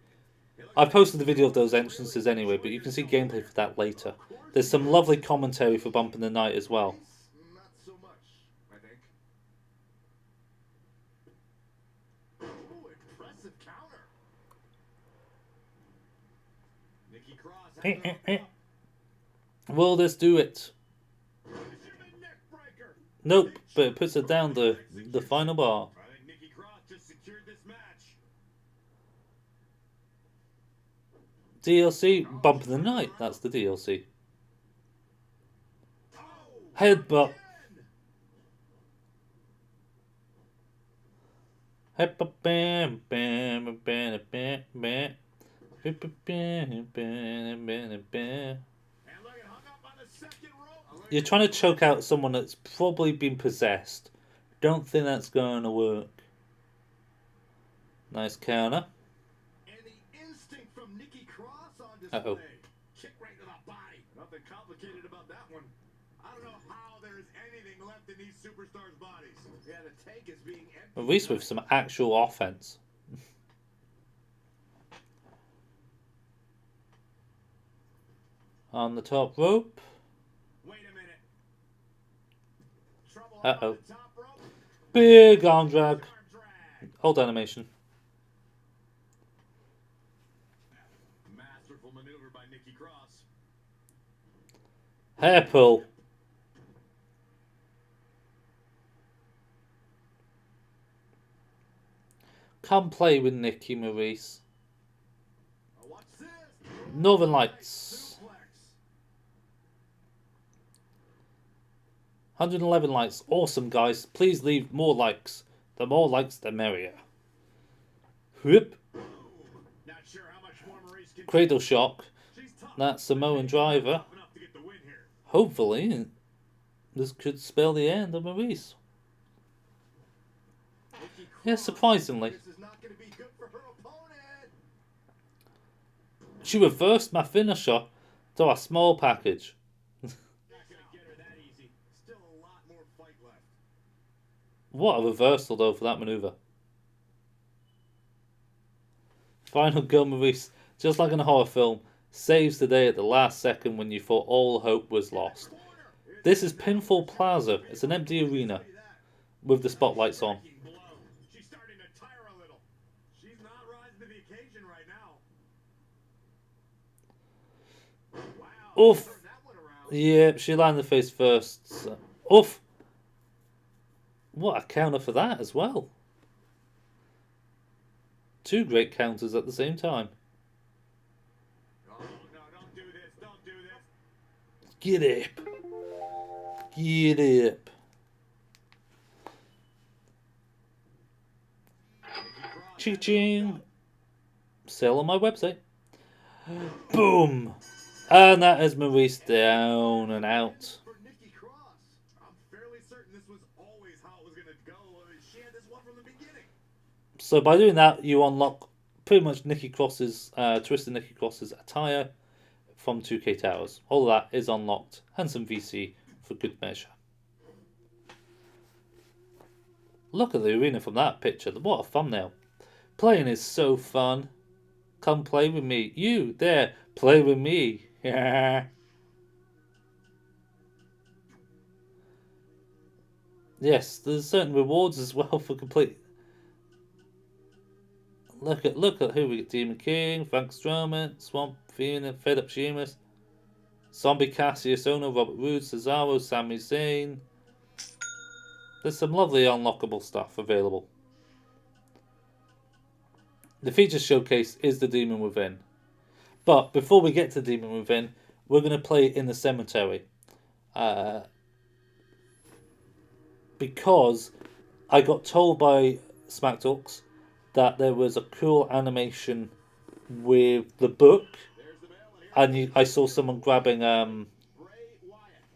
I've posted the video of those entrances anyway, but you can see gameplay for that later. There's some lovely commentary for Bump in the Night as well. Not so much, I think. Ooh, impressive counter. Nikki Cross has it hooked up. Will this do it? German neck breaker. Nope, but it puts her down the final bar. I think Nikki Cross just secured this match. DLC, Bump in the Night, that's the DLC. Oh, Headbutt. again. Headbutt, bam, bam, bam, bam, bam. Bam, bam, bam, bam, bam. And look, it hung up on the second rope. You're trying to choke out someone that's probably been possessed. Don't think that's going to work. Nice counter. And the instinct from Nikki Cross on display. Uh-oh. Kick right to the body. Nothing complicated about that one. I don't know how there is anything left in these superstars' bodies. Yeah, the tank is being empty. Maurice with some actual offense. On the top rope. Wait a minute. Trouble Uh-oh. on the top rope. Big arm drag. Arm drag. Hold animation. Masterful maneuver by Nikki Cross. Hair pull. Come play with Nikki, Maurice. Watch this. Northern Lights. Suplex. 111 likes. Awesome, guys. Please leave more likes. The more likes, the merrier. Whoop. Not sure how much more Maurice can Cradle shock. She's tough. That Samoan driver. Tough enough to get the win here. Hopefully, this could spell the end of Maurice. Nikki Yeah, Cross. surprisingly. This is not going to be good for her opponent. She reversed my finisher to a small package. Not going to get her that easy. Still a lot more fight left. What a reversal, though, for that maneuver. Final girl Maurice, just like in a horror film, saves the day at the last second when you thought all hope was lost. This is Pinfall Plaza. It's an empty arena with the spotlights on. She's starting to tire a little. She's not rising to the occasion right now. Wow. Oof. Turn that one around. Yeah, she landed the face first. So. Oof. What a counter for that as well. Two great counters at the same time. Oh, no, don't do this. Don't do this. Get up. Get up. Ching. Sell on my website. Boom. And that is Maurice down and out. For Nikki Cross. I'm fairly certain this was always how it was going to go. She had this one from the beginning. So by doing that, you unlock pretty much Nikki Cross's, Twisted Nikki Cross's attire from 2K Towers. All of that is unlocked, and some VC for good measure. Look at the arena from that picture. What a thumbnail. Playing is so fun. Come play with me. You, there, play with me. Yeah. Yes, there's certain rewards as well for complete. Look at who we get. Demon King, Frank Strowman, Swamp Fiend, and Fed Up Sheamus, Zombie Cassius Ono, Robert Roode, Cesaro, Sami Zayn. There's some lovely unlockable stuff available. The feature showcase is the Demon Within. But before we get to Demon Within, we're going to play in the cemetery. Because I got told by Smack Talks that there was a cool animation with the book, and I saw someone grabbing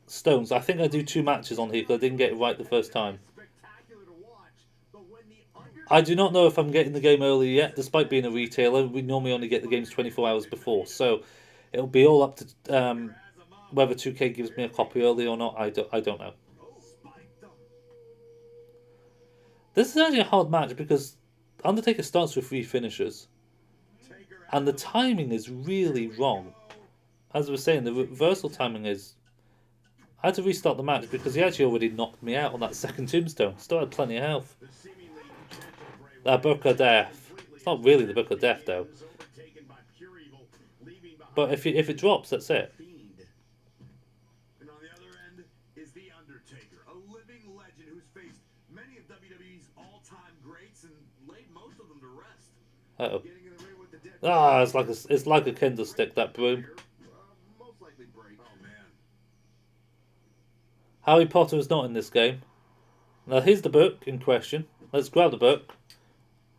stones. I think I do 2 matches on here because I didn't get it right the first time. I do not know if I'm getting the game early yet, despite being a retailer. We normally only get the games 24 hours before, so it'll be all up to whether 2K gives me a copy early or not. I don't know. This is actually a hard match because Undertaker starts with 3 finishers, and the timing is really wrong. As I was saying, the reversal timing is... I had to restart the match because he actually already knocked me out on that second tombstone. Still had plenty of health. That Book of Death. It's not really the Book of Death though. But if it drops, that's it. And on the other end is The Undertaker, a living legend who's faced many of WWE's all-time greats and laid most of them to rest. Uh-oh. Getting in the ring with the dead. Ah, it's like a kendo stick, that broom. Most likely break. Oh man. Harry Potter is not in this game. Now here's the book in question. Let's grab the book.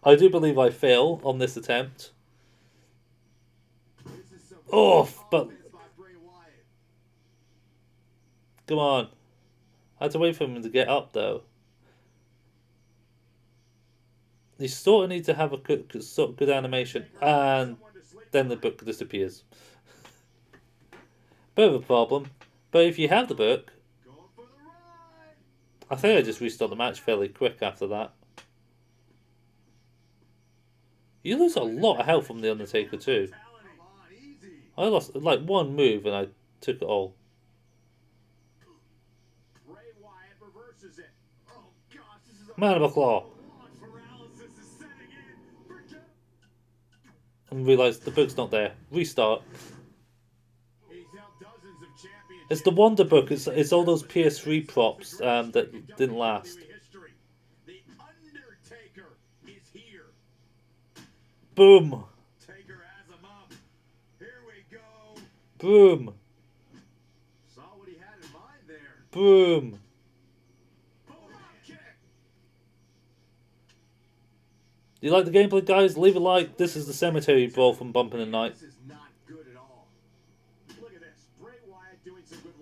I do believe I fail on this attempt. Oh, but... Come on. I had to wait for him to get up, though. You sort of need to have a good animation, and then the book disappears. Bit of a problem, but if you have the book, I think I just restart the match fairly quick after that. You lose a lot of health from the Undertaker too. I lost like one move and I took it all. Mandible Claw. And realise the book's not there. Restart. It's the Wonder Book. It's all those PS3 props that didn't last. Boom. Boom. Boom. Do you like the gameplay, guys? Leave a like. This is the Cemetery Brawl from Bumpin' the Night.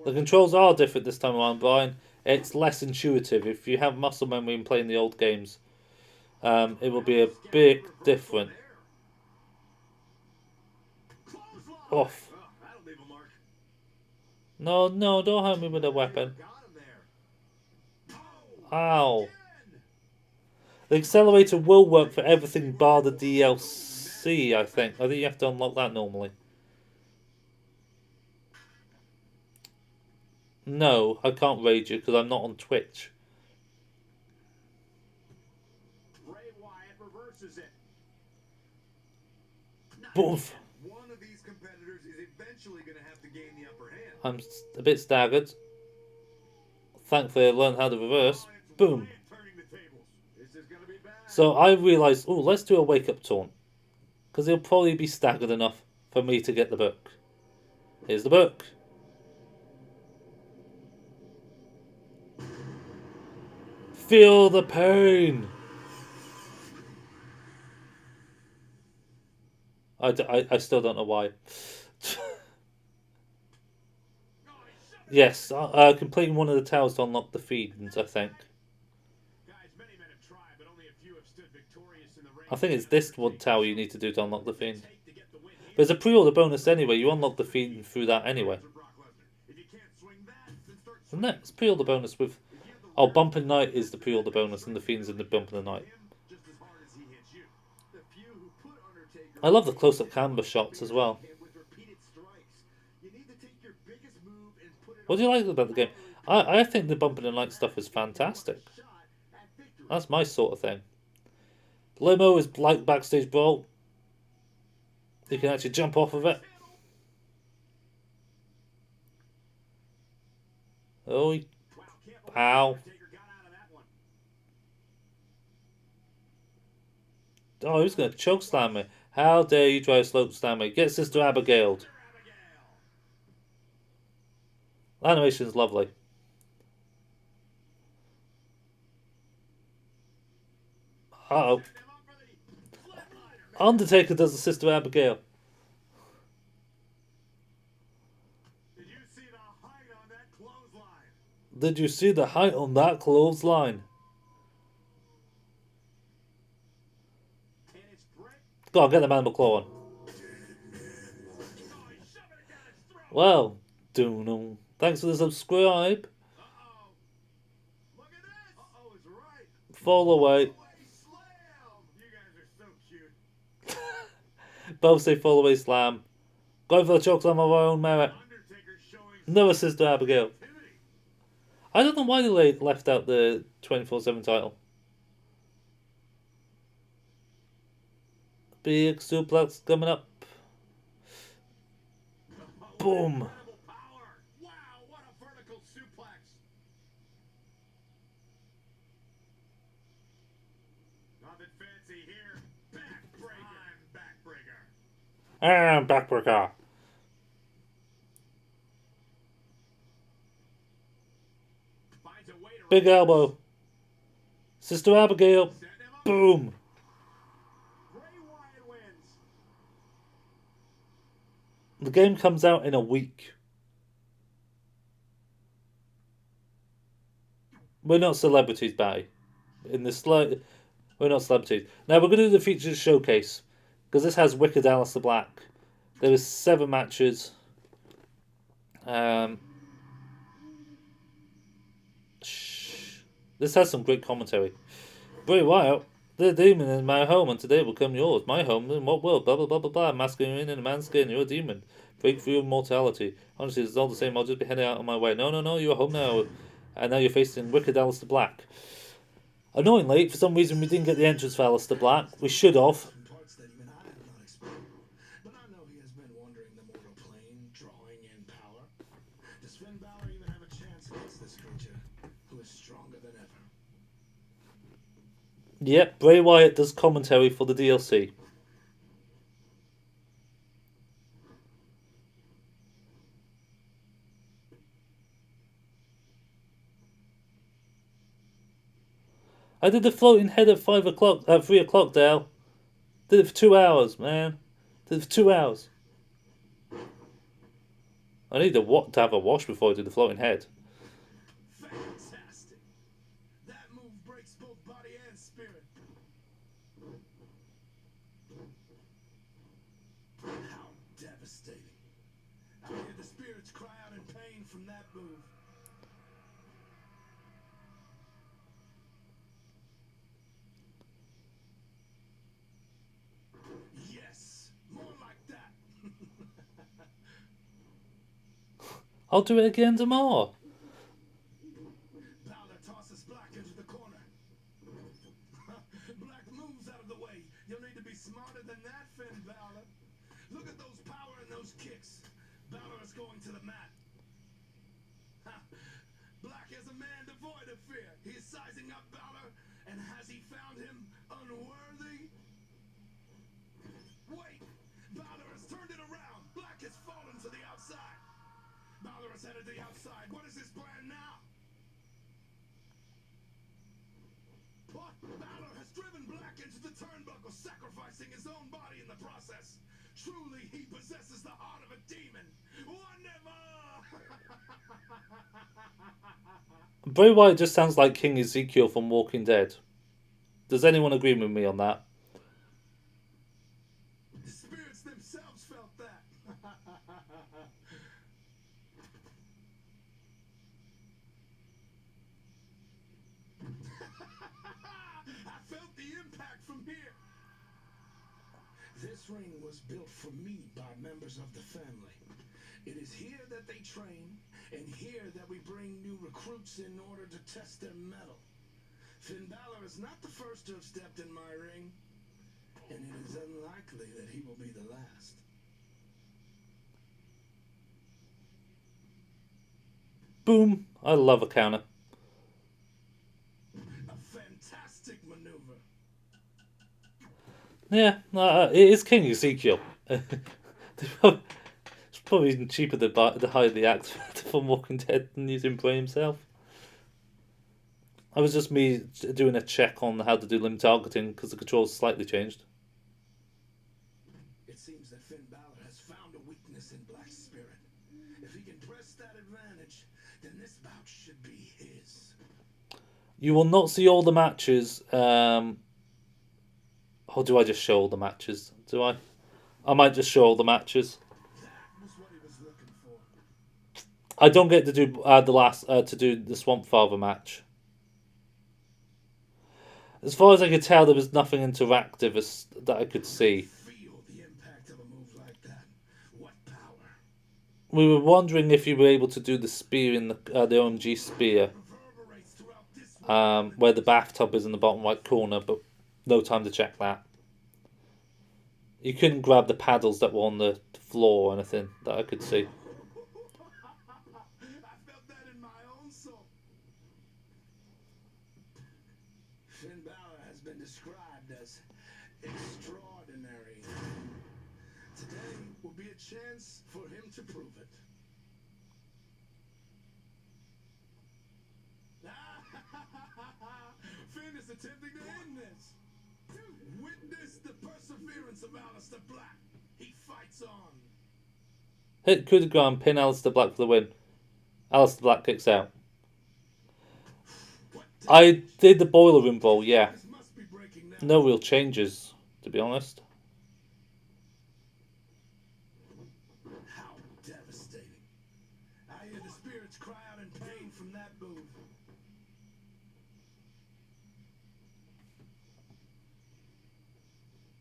The controls are different this time around, Brian. It's less intuitive. If you have muscle memory and playing the old games, it will be a bit different. Off. No, don't hurt me with a weapon. Ow. The accelerator will work for everything bar the DLC, I think. I think you have to unlock that normally. No, I can't rage you because I'm not on Twitch. Boof. One of these competitors is eventually going to have to gain the upper hand. I'm a bit staggered. Thankfully, I learned how to reverse. Boom. So I realised, oh, let's do a wake-up taunt. Because he'll probably be staggered enough for me to get the book. Here's the book. Feel the pain. I still don't know why. Yes, completing one of the towers to unlock the Fiend, I think. I think it's this one tower you need to do to unlock the Fiend. But there's a pre-order bonus anyway. You unlock the Fiend through that anyway. Isn't it? It's pre-order bonus with... Oh, Bumpin' Night is the pre-order bonus and the Fiend's in the Bumpin' Night. I love the close-up camera shots as well. What do you like about the game? I think the Bumpin' Night stuff is fantastic. That's my sort of thing. Limo is like backstage brawl. You can actually jump off of it. Oh, ow. Oh, he's going to choke slam me. How dare you try to slope slam me? Get Sister Abigail. The animation's lovely. Uh-oh. Undertaker does the Sister Abigail. Did you see the height on that clothesline? Go on, get the Mandible Claw on. Well, thanks for the subscribe. Fall away. Both say fall away slam. Going for the chokeslam of our own merit. Another Sister Abigail. I don't know why they left out the 24/7 title. Big suplex coming up. Boom. Wow, what a vertical suplex. Nothing fancy here. Backbreaker. And backbreaker. Big elbow. Sister Abigail. Boom. The game comes out in a week. We're not celebrities, Barry. In the slight, We're not celebrities. Now we're going to do the featured showcase. Because this has Wicked Aleister Black. There is 7 matches. This has some great commentary. Bray Wyatt, the demon in my home, and today will come yours. My home, in what world? Blah blah blah blah blah. Masculine in a man's skin, you're a demon. Breakthrough immortality. Honestly, it's all the same. I'll just be heading out on my way. No, you're home now. And now you're facing Wicked Aleister Black. Annoyingly, for some reason, we didn't get the entrance for Aleister Black. We should have. Parts that even I have not explored. But I know he has been wandering the mortal plane, drawing in power. Does Finn Balor even have a chance against this creature, who is stronger than ever? Yep, Bray Wyatt does commentary for the DLC. I did the floating head at 3 o'clock, Dale. Did it for 2 hours, man. Did it for 2 hours. I need to have a wash before I do the floating head. Fantastic. That move breaks both body and spirit. How devastating. I hear the spirits cry out in pain from that move. Yes, more like that. I'll do it again tomorrow. Balor tosses Black into the corner. Black moves out of the way. You'll need to be smarter than that, Finn Balor. Look at those power and those kicks. Balor is going to the mat. Black is a man devoid of fear. He is sizing up Balor, and has he found him unworthy? Wait! Balor has turned it around. Black has fallen to the outside. Balor is headed to the outside. What is his plan now? But Balor has driven Black into the turnbuckle, sacrificing his own body in the process. Truly, he possesses the heart of a demon. Wonderful! Bray Wyatt just sounds like King Ezekiel from Walking Dead. Does anyone agree with me on that? The spirits themselves felt that. I felt the impact from here. This ring was built for me by members of the family. It is here that they train, and here that we bring new recruits in order to test their mettle. Finn Balor is not the first to have stepped in my ring, and it is unlikely that he will be the last. Boom. I love a counter. A fantastic maneuver. Yeah, it is King Ezekiel. It's probably even cheaper to hire the actor from Walking Dead than using Bray himself. I was just me doing a check on how to do limb targeting because the controls slightly changed. It seems that Finn Balor has found a weakness in Black's spirit. If he can press that advantage, then this bout should be his. You will not see all the matches. Or do I just show all the matches? Do I? I might just show all the matches. That was what he was looking for. I don't get to do to do the Swamp Father match. As far as I could tell, there was nothing interactive that I could see. Feel the impact of a move like that. What power? We were wondering if you were able to do the spear in the OMG spear, Reverberates throughout this world. where the bathtub is in the bottom right corner, but no time to check that. You couldn't grab the paddles that were on the floor or anything that I could see. I felt that in my own soul. Finn Balor has been described as extraordinary. Today will be a chance for him to prove it. Finn is attempting to end this. Witness the perseverance of Aleister Black. He fights on. Hit coup de grace, pin Aleister Black for the win. Aleister Black kicks out. What I did the boiler room brawl, yeah. must be breaking no real changes, to be honest. How devastating. I hear the spirits cry out in pain from that move.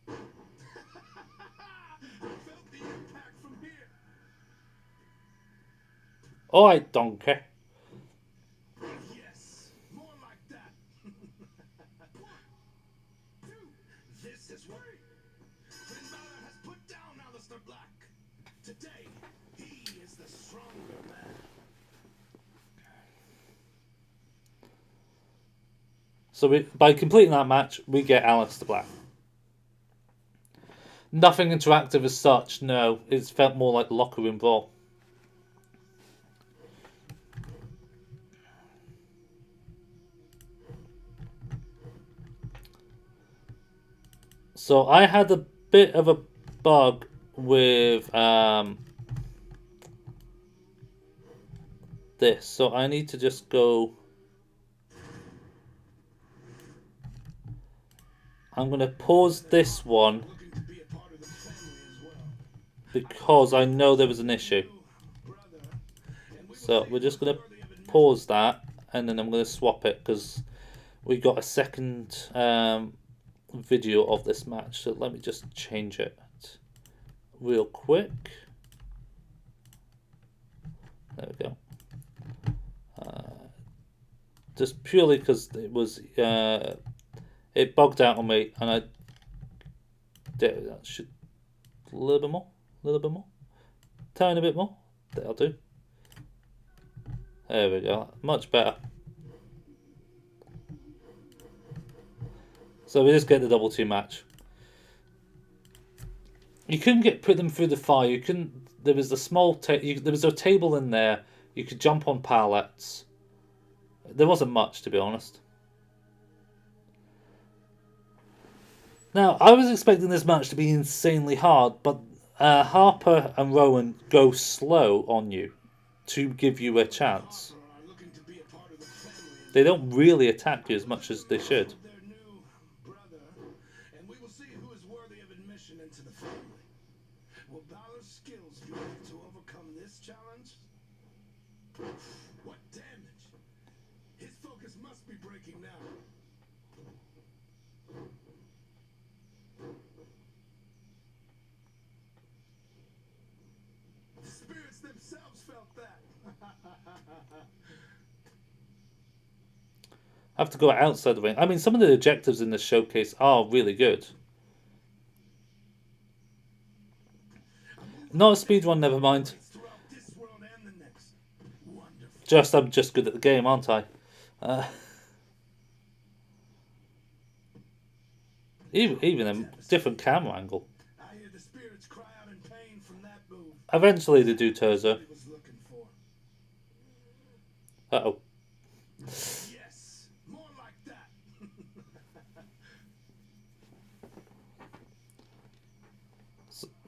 I felt the impact from here. Alright, donkey. Yes, more like that. 1, 2, this is what Finn Balor has put down Aleister Black. Today, he is the stronger man. So by completing that match, we get Aleister Black. Nothing interactive as such, no. It's felt more like locker room brawl. So I had a bit of a bug with this. So I need to just go... I'm going to pause this one because I know there was an issue. So we're just going to pause that and then I'm going to swap it because we got a second video of this match. So let me just change it real quick. There we go. Just purely because it was... it bugged out on me, and I did that. Should a little bit more, tiny bit more. That'll do. There we go. Much better. So we just get the double team match. You couldn't put them through the fire. You couldn't. There was a small. There was a table in there. You could jump on pallets. There wasn't much, to be honest. Now, I was expecting this match to be insanely hard, but Harper and Rowan go slow on you to give you a chance. They don't really attack you as much as they should. Will Balor's skills be able to overcome this challenge? What damage! His focus must be breaking now. The spirits themselves felt that. I have to go outside the ring. I mean, some of the objectives in this showcase are really good. Not a speed run, never mind. I'm just good at the game, aren't I? Even a different camera angle. Eventually they do Terzo. Uh-oh. Yes, more like that.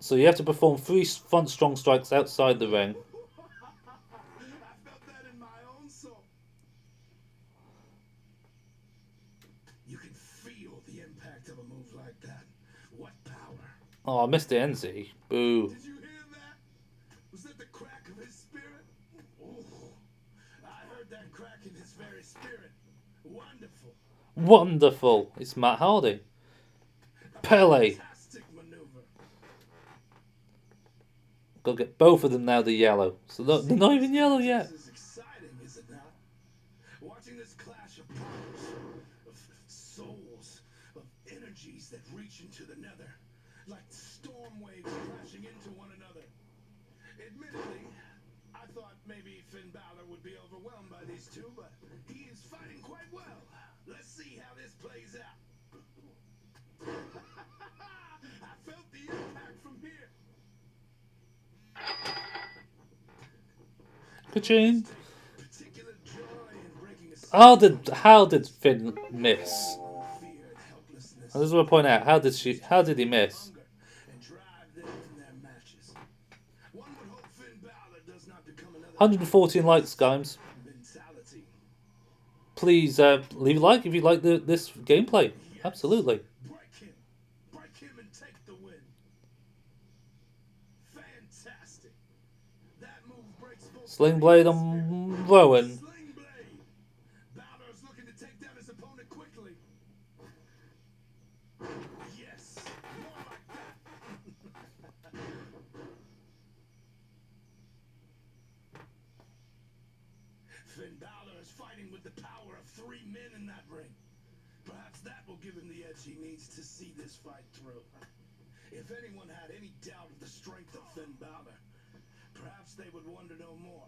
So you have to perform 3 front strong strikes outside the ring. I felt that in my own soul. You can feel the impact of a move like that. What power. Oh, I missed the NZ. Boo. Did you hear that? Was that the crack of his spirit? Oh, I heard that crack in his very spirit. Wonderful. Wonderful. It's Matt Hardy. Pele. Fantastic maneuver. Got to get both of them now the yellow. So they're not even yellow yet. This is exciting, is it not? Watching this clash of powers, of souls, of energies that reach into the nether, like storm waves crashing into one another. Admittedly, I thought maybe Finn Balor would be overwhelmed by these two, but he is fighting quite well. Let's see how this plays out. I felt the impact from here. Ka-ching. Particular joy in breaking a How did Finn miss? fear and helplessness. This is what I point out. How did he miss? And drive them in their matches. One would hope Finn Balor does not become another 114 likes, guys. mentality. Please leave a like if you like this gameplay. Absolutely. Sling Blade on Rowan. Sling Blade. Balor is looking to take down his opponent quickly. Yes, more like that. Finn Balor is fighting with the power of 3 men in that ring. Perhaps that will give him the edge he needs to see this fight through. If anyone had any doubt of the strength of Finn Balor, perhaps they would wonder no more.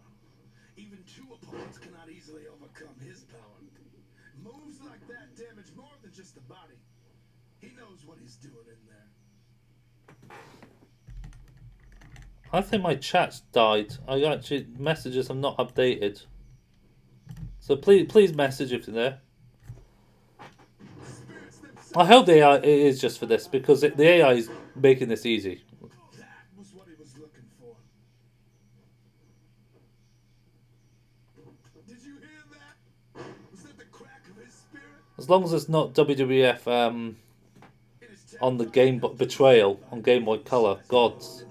Even 2 opponents cannot easily overcome his power. Moves like that damage more than just the body. He knows what he's doing in there. I think my chat's died. I actually messages have not updated. So please message if you're there. I hope the AI it is just for this because the AI is making this easy. That was what he was looking for. Did you hear that? Was that the crack of his spirit? As long as it's not WWF on the Game Boy Betrayal on Game Boy Color. Gods.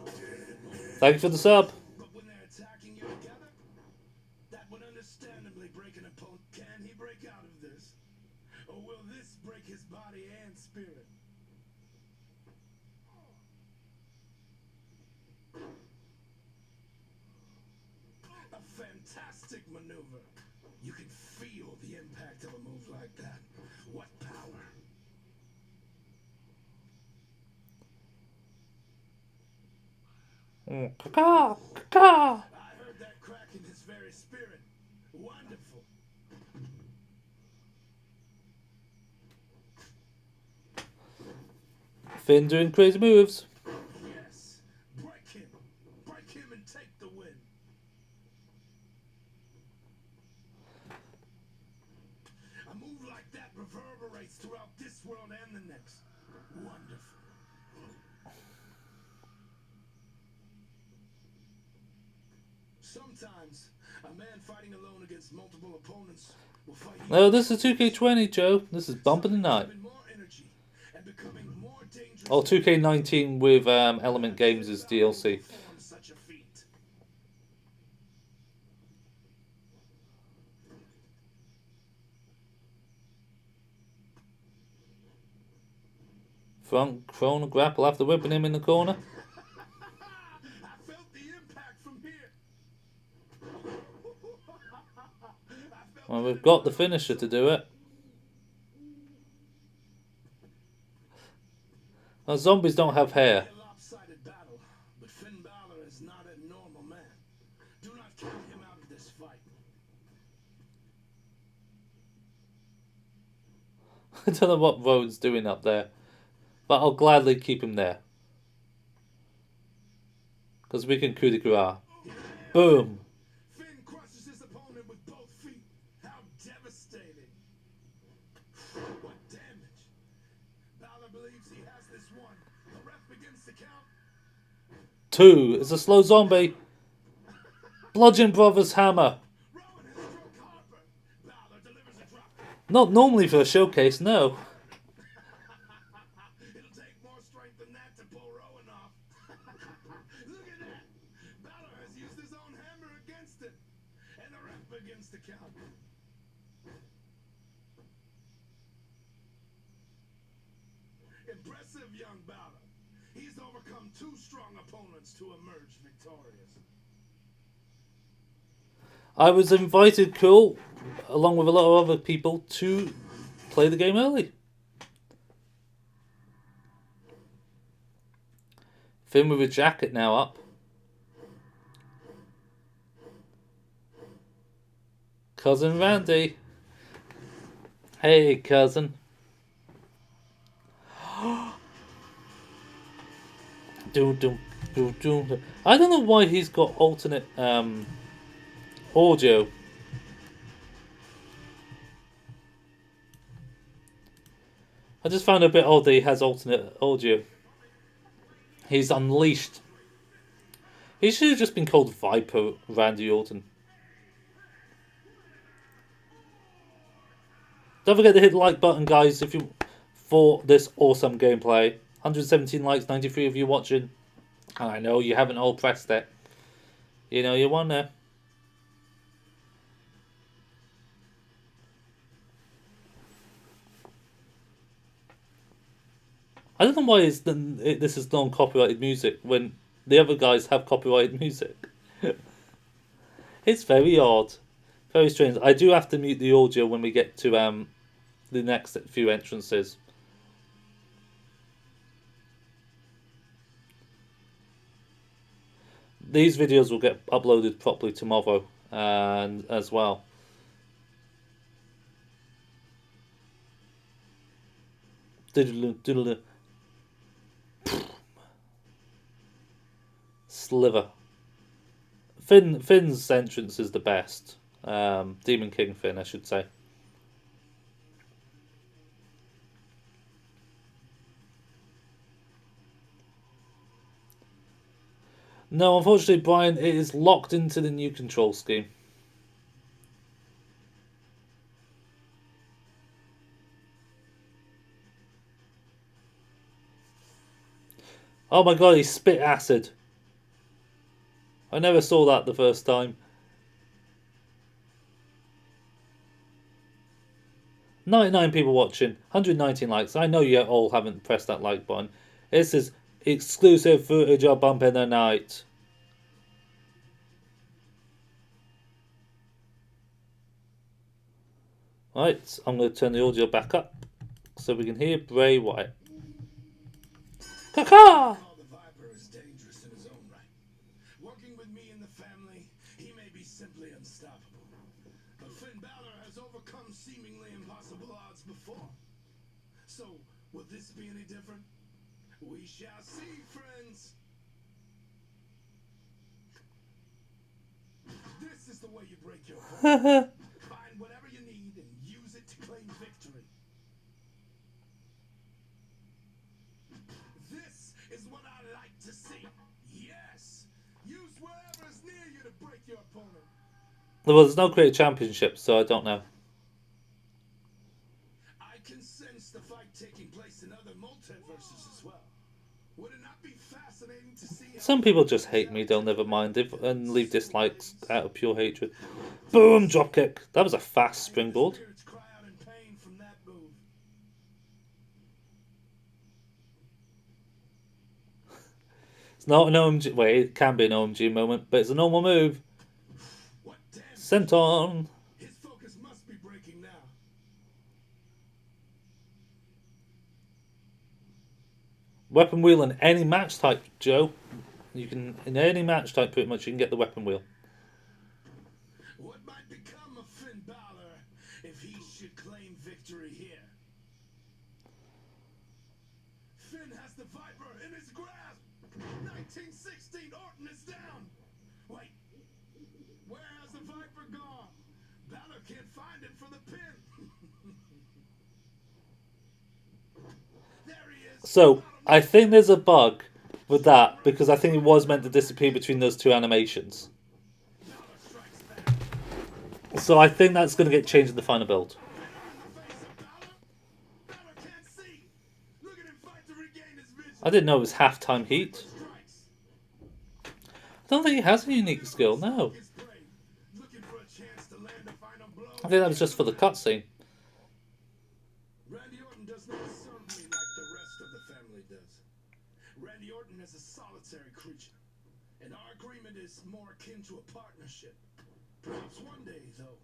Thank you for the sub. But when they're attacking you together, that would understandably break an opponent. Can he break out of this? Or will this break his body and spirit? A fantastic maneuver. You can feel the impact of a move like that. What power. Caca, caca. I heard that crack in his very spirit. Wonderful. Finn doing crazy moves. Yes. Break him. Break him and take the win. A move like that reverberates throughout this world and the next. Wonderful. Sometimes a man fighting alone against multiple opponents will fight. No, this is 2K20, Joe. This is bumping the night. More energy and becoming more dangerous. Oh, 2K19 with Element Games is DLC. Such a feat. Front Chrono grapple after whipping him in the corner. I felt the impact from here. Well, we've got the finisher to do it. Now, zombies don't have hair. A lopsided battle, but Finn Balor is not a normal man. Do not count him out of this fight. I don't know what Rowan's doing up there, but I'll gladly keep him there. Because we can coup de grace. Boom. Finn crushes his opponent with both feet. How devastating. What damage. Balor believes he has this one. The ref begins to count. 2 is a slow zombie. Bludgeon Brothers hammer. Rowan has struck Harper. Balor delivers a drop. Not normally for a showcase, no. It'll take more strength than that to pull Rowan off. Look at that. Balor has used his own hammer against it. And the ref begins to count. Impressive young Balor. He's overcome 2 strong opponents to emerge victorious. I was invited, cool, along with a lot of other people, to play the game early. Finn with a jacket now up. Cousin Randy. Hey, cousin. Doom, doom, doom, doom. I don't know why he's got alternate audio. I just found it a bit odd that he has alternate audio. He's unleashed. He should have just been called Viper Randy Orton. Don't forget to hit the like button, guys, if you for this awesome gameplay. 117 likes, 93 of you watching. And I know you haven't all pressed it. You know you want to. I don't know why this is non-copyrighted music when the other guys have copyrighted music. It's very odd, very strange. I do have to mute the audio when we get to the next few entrances. These videos will get uploaded properly tomorrow, and as well. Sliver. Finn's entrance is the best. Demon King Finn, I should say. No, unfortunately, Brian, it is locked into the new control scheme. Oh my god, he spit acid. I never saw that the first time. 99 people watching, 119 likes. I know you all haven't pressed that like button. This is exclusive footage of Bump in the Night. Right, I'm going to turn the audio back up so we can hear Bray Wyatt. Caca! The Viper is dangerous in his own right. Working with me and the family, he may be simply unstoppable. But Finn Balor has overcome seemingly impossible odds before. So, will this be any different? We shall see, friends. This is the way you break your opponent. Find whatever you need and use it to claim victory. This is what I like to see. Yes. Use whatever is near you to break your opponent. Well, there's no Creative Championship, so I don't know. I can sense the fight taking place in other multiverses as well. Would it not be fascinating to see how Some people just hate me, they'll never mind it and leave dislikes out of pure hatred. Boom! Dropkick. That was a fast springboard. spirits cry out in pain from that move? It's not an OMG. Wait, it can be an OMG moment, but it's a normal move. What damage? Senton. His focus must be breaking now. Weapon wheel in any match type, Joe. You can, in any match type pretty much, you can get the weapon wheel. What might become of Finn Balor if he should claim victory here? Finn has the Viper in his grasp. 1916, Orton is down. Wait, where has the Viper gone? Balor can't find it for the pin. There he is. So, I think there's a bug with that, because I think it was meant to disappear between those two animations. Balor strikes back. So I think that's going to get changed in the final build. Balor can't see. Look at him fight to regain his vision. I didn't know it was halftime heat. Strikes. I don't think he has a unique skill, no. His prey. Looking for a chance to land a final blow. I think that was just for the cutscene. Randy Orton does not serve me like the rest of the family does. Randy Orton is a solitary creature, and our agreement is more akin to a partnership. Perhaps one day, though,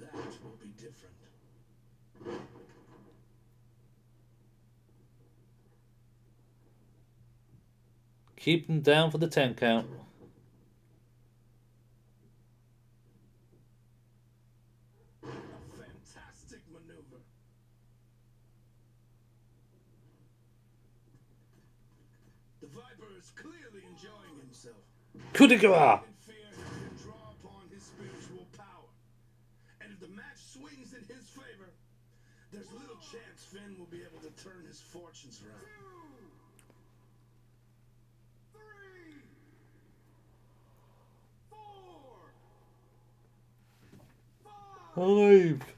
that will be different. Keep him down for the 10 count. A fantastic maneuver. The Viper is clearly enjoying himself. Coup de grace! In fear, he can draw upon his spiritual power. And if the match swings in his favor, there's little chance Finn will be able to turn his fortunes around. 2, 3, 4, 5, 5. 6.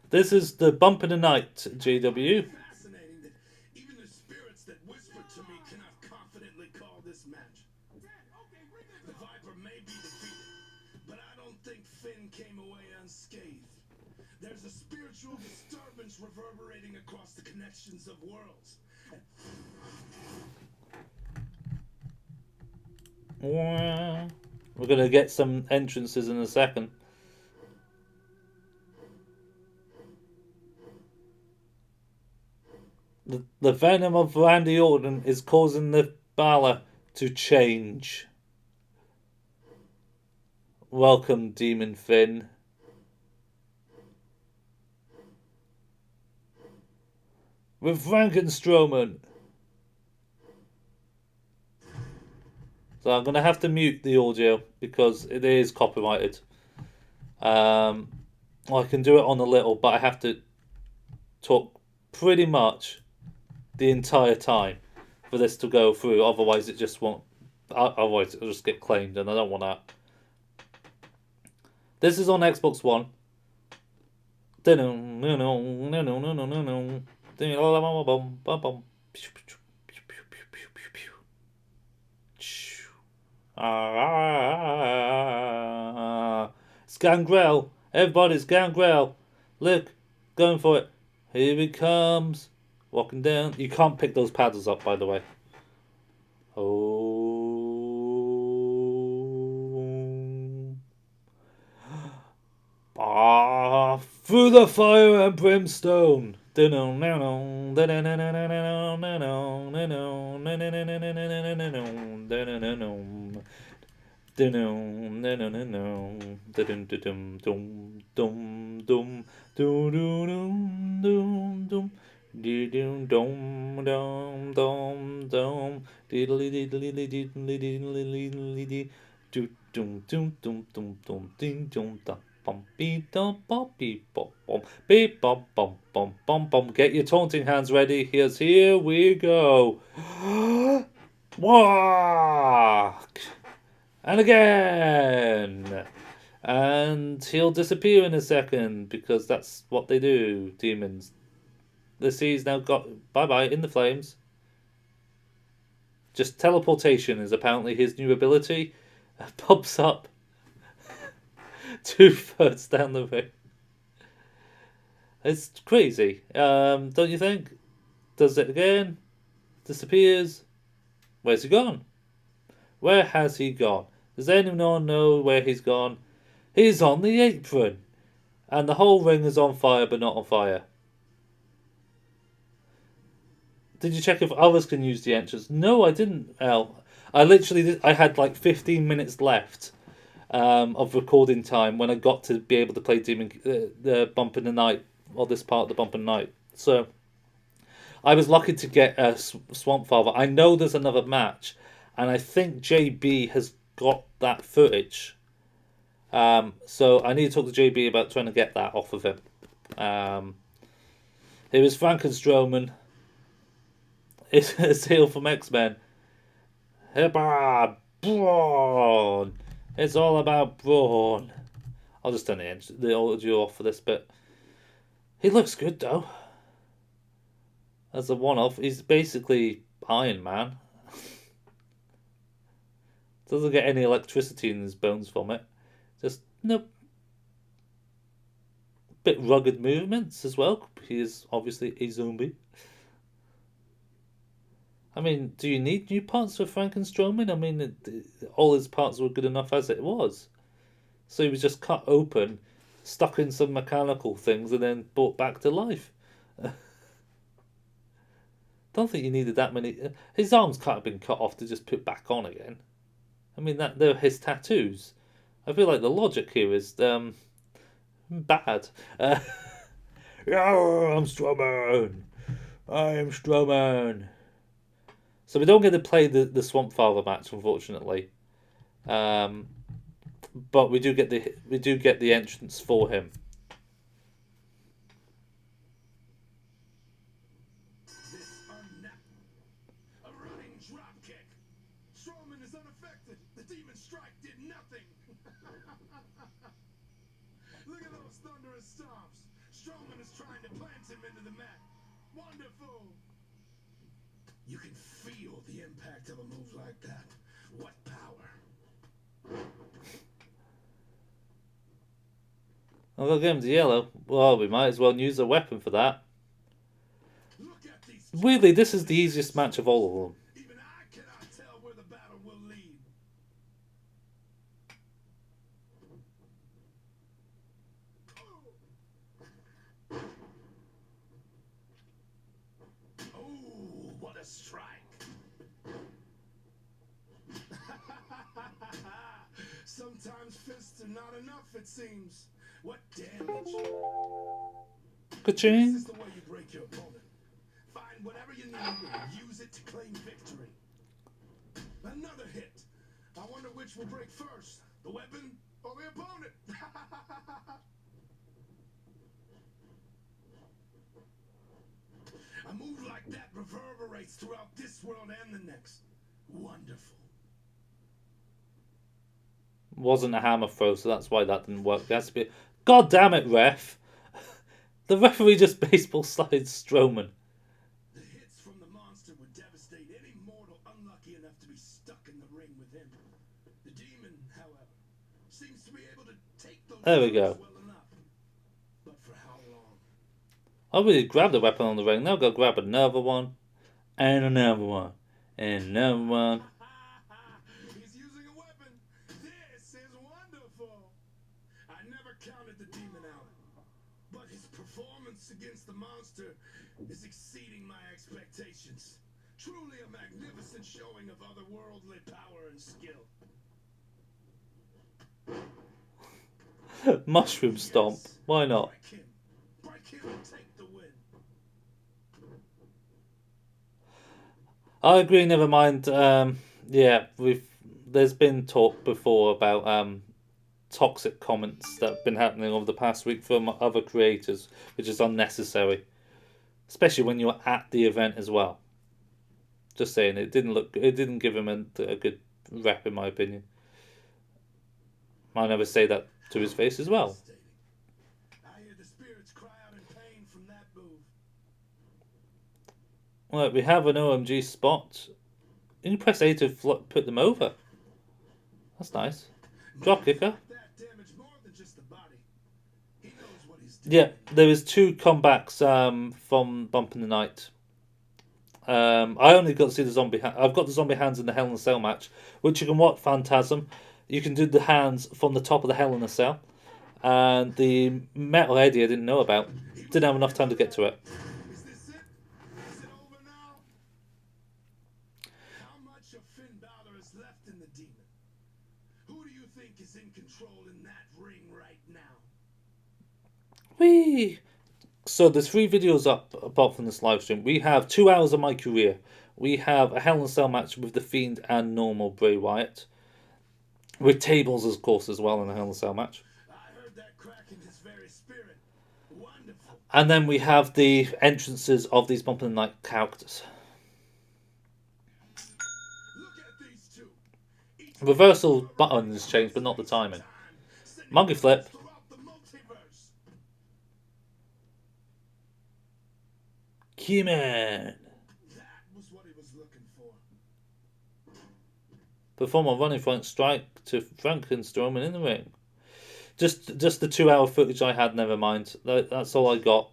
This is the Bump in the Night, GW. Fascinating that even the spirits that whisper to me cannot confidently call this match. The Viper may be defeated, but I don't think Finn came away unscathed. There's a spiritual disturbance reverberating across the connections of worlds. We're gonna get some entrances in a second. The venom of Randy Orton is causing the Balor to change. Welcome, Demon Finn. With Frankenstrowman. So I'm going to have to mute the audio because it is copyrighted. Well, I can do it on a little, but I have to talk pretty much the entire time for this to go through. Otherwise, it just won't. Otherwise, it'll just get claimed, and I don't want that. This is on Xbox One. It's Gangrel. Everybody's Gangrel. Look, going for it. Here he comes. Walking down. You can't pick those paddles up, by the way. Oh. Through the fire and brimstone. Get your taunting hands ready. Here we go. Walk. And again. And he'll disappear in a second because that's what they do, demons. The sea's now got bye-bye in the flames. Just teleportation is apparently his new ability. Pops up 2/3 down the ring. It's crazy, don't you think? Does it again. Disappears. Where's he gone? Where has he gone? Does anyone know where he's gone? He's on the apron. And the whole ring is on fire, but not on fire. Did you check if others can use the entrance? No, I didn't, Al. I had like 15 minutes left of recording time when I got to be able to play the Bump in the Night, or this part of the Bump in the Night. So I was lucky to get a Swamp Father. I know there's another match, and I think JB has got that footage. So I need to talk to JB about trying to get that off of him. Here is Frankenstrowman. It's a seal from X-Men. Brawn. It's all about Brawn. I'll just turn the audio off for this bit. He looks good though. As a one-off, he's basically Iron Man. Doesn't get any electricity in his bones from it. Just nope. Bit rugged movements as well. He is obviously a zombie. I mean, do you need new parts for Frankenstrowman? I mean, all his parts were good enough as it was. So he was just cut open, stuck in some mechanical things, and then brought back to life. Don't think you needed that many. His arms can't have been cut off to just put back on again. I mean, they're his tattoos. I feel like the logic here is bad. I'm Strowman. I am Strowman. So we don't get to play the Swamp Father match, unfortunately. But we do get the entrance for him. A running drop kick. Strowman is unaffected. The demon strike did nothing. Look at those thunderous stomps. Strowman is trying to plant him into the mat. Wonderful. You can feel the impact of a move like that. What power. I've got to get him to yellow. Well, we might as well use a weapon for that. Weirdly, this is the easiest match of all of them. Even I cannot tell where the battle will lead. Oh, what a strike. Sometimes fists are not enough, it seems. What damage. Ka-ching. This is the way you break your opponent. Find whatever you need and use it to claim victory. Another hit. I wonder which will break first, the weapon or the opponent. A move like that reverberates throughout this world and the next. Wonderful. Wasn't a hammer throw, so that's why that didn't work. It has to be. God damn it, ref! The referee just baseball slides Strowman. The hits from the monster would devastate any mortal unlucky enough to be stuck in the ring with him. The demon, however, seems to be able to take those There we go. well enough. But for how long? I really grabbed a weapon on the ring. Now I've got to grab another one. And another one. And another one. He's using a weapon. This is wonderful. I never counted the demon out, but his performance against the monster is exceeding my expectations. Truly a magnificent showing of otherworldly power and skill. Mushroom stomp. Yes. Why not? Break him and take the win. I agree. Never mind. Yeah, there's been talk before about toxic comments that have been happening over the past week from other creators, which is unnecessary, especially when you're at the event as well. Just saying, it didn't give him a good rep in my opinion. I never say that to his face as well. I hear the spirits cry out in pain from that move. Right, we have an OMG spot. You can press A to put them over. That's nice. Drop kicker. That damage more than just the body. He knows what he's doing. Yeah, there is 2 comebacks from Bump in the Night. I only got to see the zombie. I've got the zombie hands in the Hell in a Cell match, which you can watch. Phantasm. You can do the hands from the top of the Hell in a Cell, and the Metal Eddie I didn't know about. Didn't have enough time to get to it. Is this it? Is it over now? How much of Finn Balor is left in the demon? Who do you think is in control in that ring right now? Whee! So there's 3 videos up apart from this live stream. We have 2 hours of my career. We have a Hell in a Cell match with the Fiend and normal Bray Wyatt, with tables of course as well in the Hell in a Cell match. I heard that crack in his very spirit. Wonderful. And then we have the entrances of these Bump in the Night characters. Look at these two. Each Reversal button has changed, but not the timing. time, sending Monkey flip. throughout the multiverse. Keyman. That was what he was looking for. Perform a running front strike to Frankenstrowman in the ring. Just the 2 hour footage I had. Never mind. That's all I got.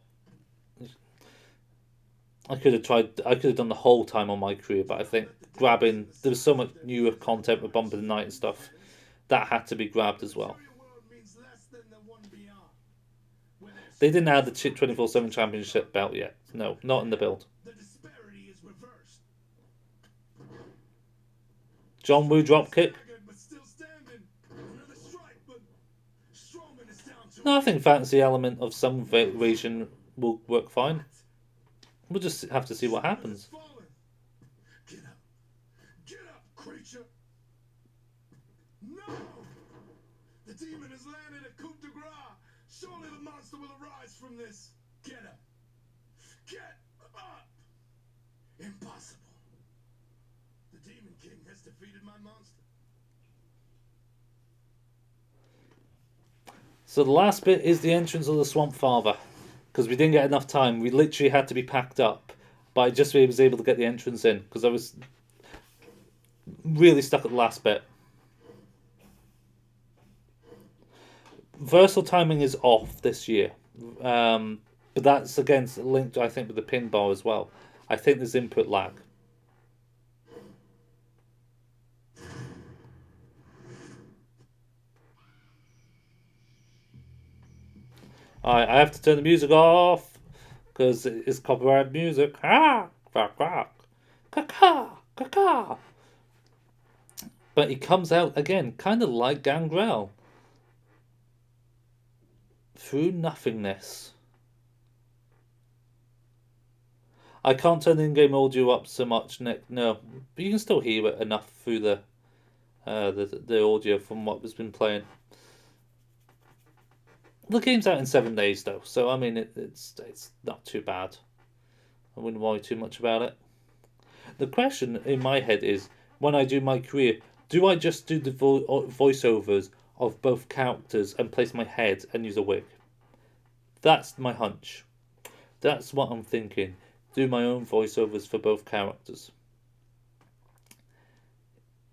I could have done the whole time on my career, but I think grabbing, there was so much newer content with Bump in the Night and stuff that had to be grabbed as well. Material world means less than the one beyond. Where there's They didn't add the 24/7 championship belt yet. No, not in the build. the disparity is reversed. John Woo dropkick. Staggered, but still standing. Another strike, but Strowman is down to No, I think fantasy element of some variation will work fine. We'll just have to see what happens. falling. Get up. Get up, creature. No! The demon has landed a coup de grace. Surely the monster will arise from this. Get up. Get up. Impossible. The Demon King has defeated my monster. So the last bit is the entrance of the Swamp Father. Because we didn't get enough time. We literally had to be packed up. But I just was able to get the entrance in. Because I was really stuck at the last bit. Versal timing is off this year. But that's again linked, I think, with the pin bar as well. I think there's input lag. I have to turn the music off because it's copyright music. Ah, quack, quack, caca, caca. But he comes out again, kind of like Gangrel, through nothingness. I can't turn the in-game audio up so much, Nick. No, but you can still hear it enough through the audio from what has been playing. The game's out in 7 days though, so I mean it's not too bad. I wouldn't worry too much about it. The question in my head is, when I do my career, do I just do the voiceovers of both characters and place my head and use a wig? That's my hunch. That's what I'm thinking. Do my own voiceovers for both characters.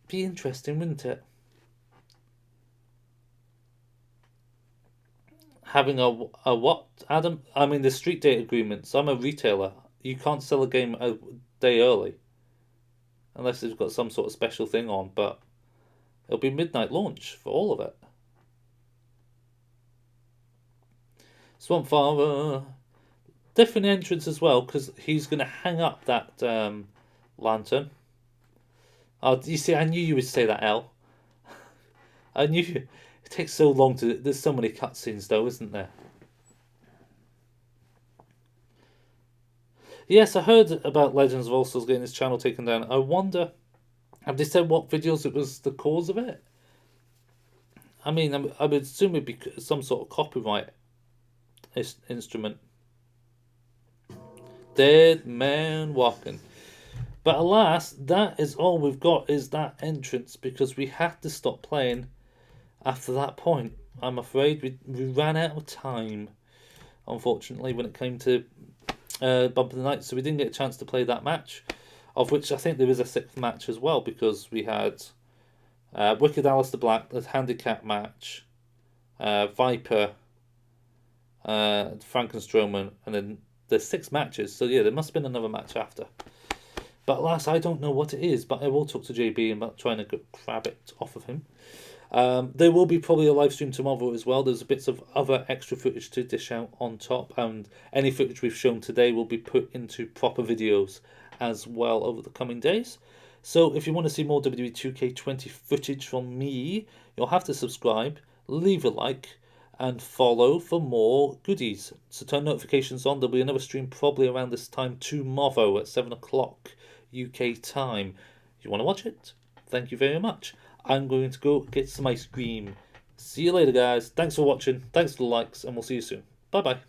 Be interesting, wouldn't it? Having a what, Adam? I mean, the street date agreements. I'm a retailer. You can't sell a game a day early. Unless they've got some sort of special thing on, but it'll be midnight launch for all of it. Swamp Father. Different entrance as well, because he's going to hang up that lantern. Oh, you see, I knew you would say that, L. I knew. It takes so long to... There's so many cutscenes, though, isn't there? Yes, I heard about Legends of All Stars getting his channel taken down. I wonder... Have they said what videos it was the cause of it? I mean, I would assume it'd be some sort of copyright instrument. Dead man walking. But alas, that is all we've got, is that entrance, because we had to stop playing after that point. I'm afraid we ran out of time, unfortunately, when it came to Bump of the Night, so we didn't get a chance to play that match, of which I think there is a 6th match as well, because we had Wicked Alistair Black, the handicap match, Viper, Frankenstrowman, and then there's 6 matches, so yeah, there must have been another match after. But alas, I don't know what it is, but I will talk to JB about trying to grab it off of him. There will be probably a live stream tomorrow as well. There's bits of other extra footage to dish out on top, and any footage we've shown today will be put into proper videos as well over the coming days. So if you want to see more WWE 2K20 footage from me, you'll have to subscribe, leave a like, and follow for more goodies. So turn notifications on. There'll be another stream probably around this time tomorrow at 7 o'clock UK time. You want to watch it? Thank you very much. I'm going to go get some ice cream. See you later, guys. Thanks for watching. Thanks for the likes, and we'll see you soon. Bye-bye.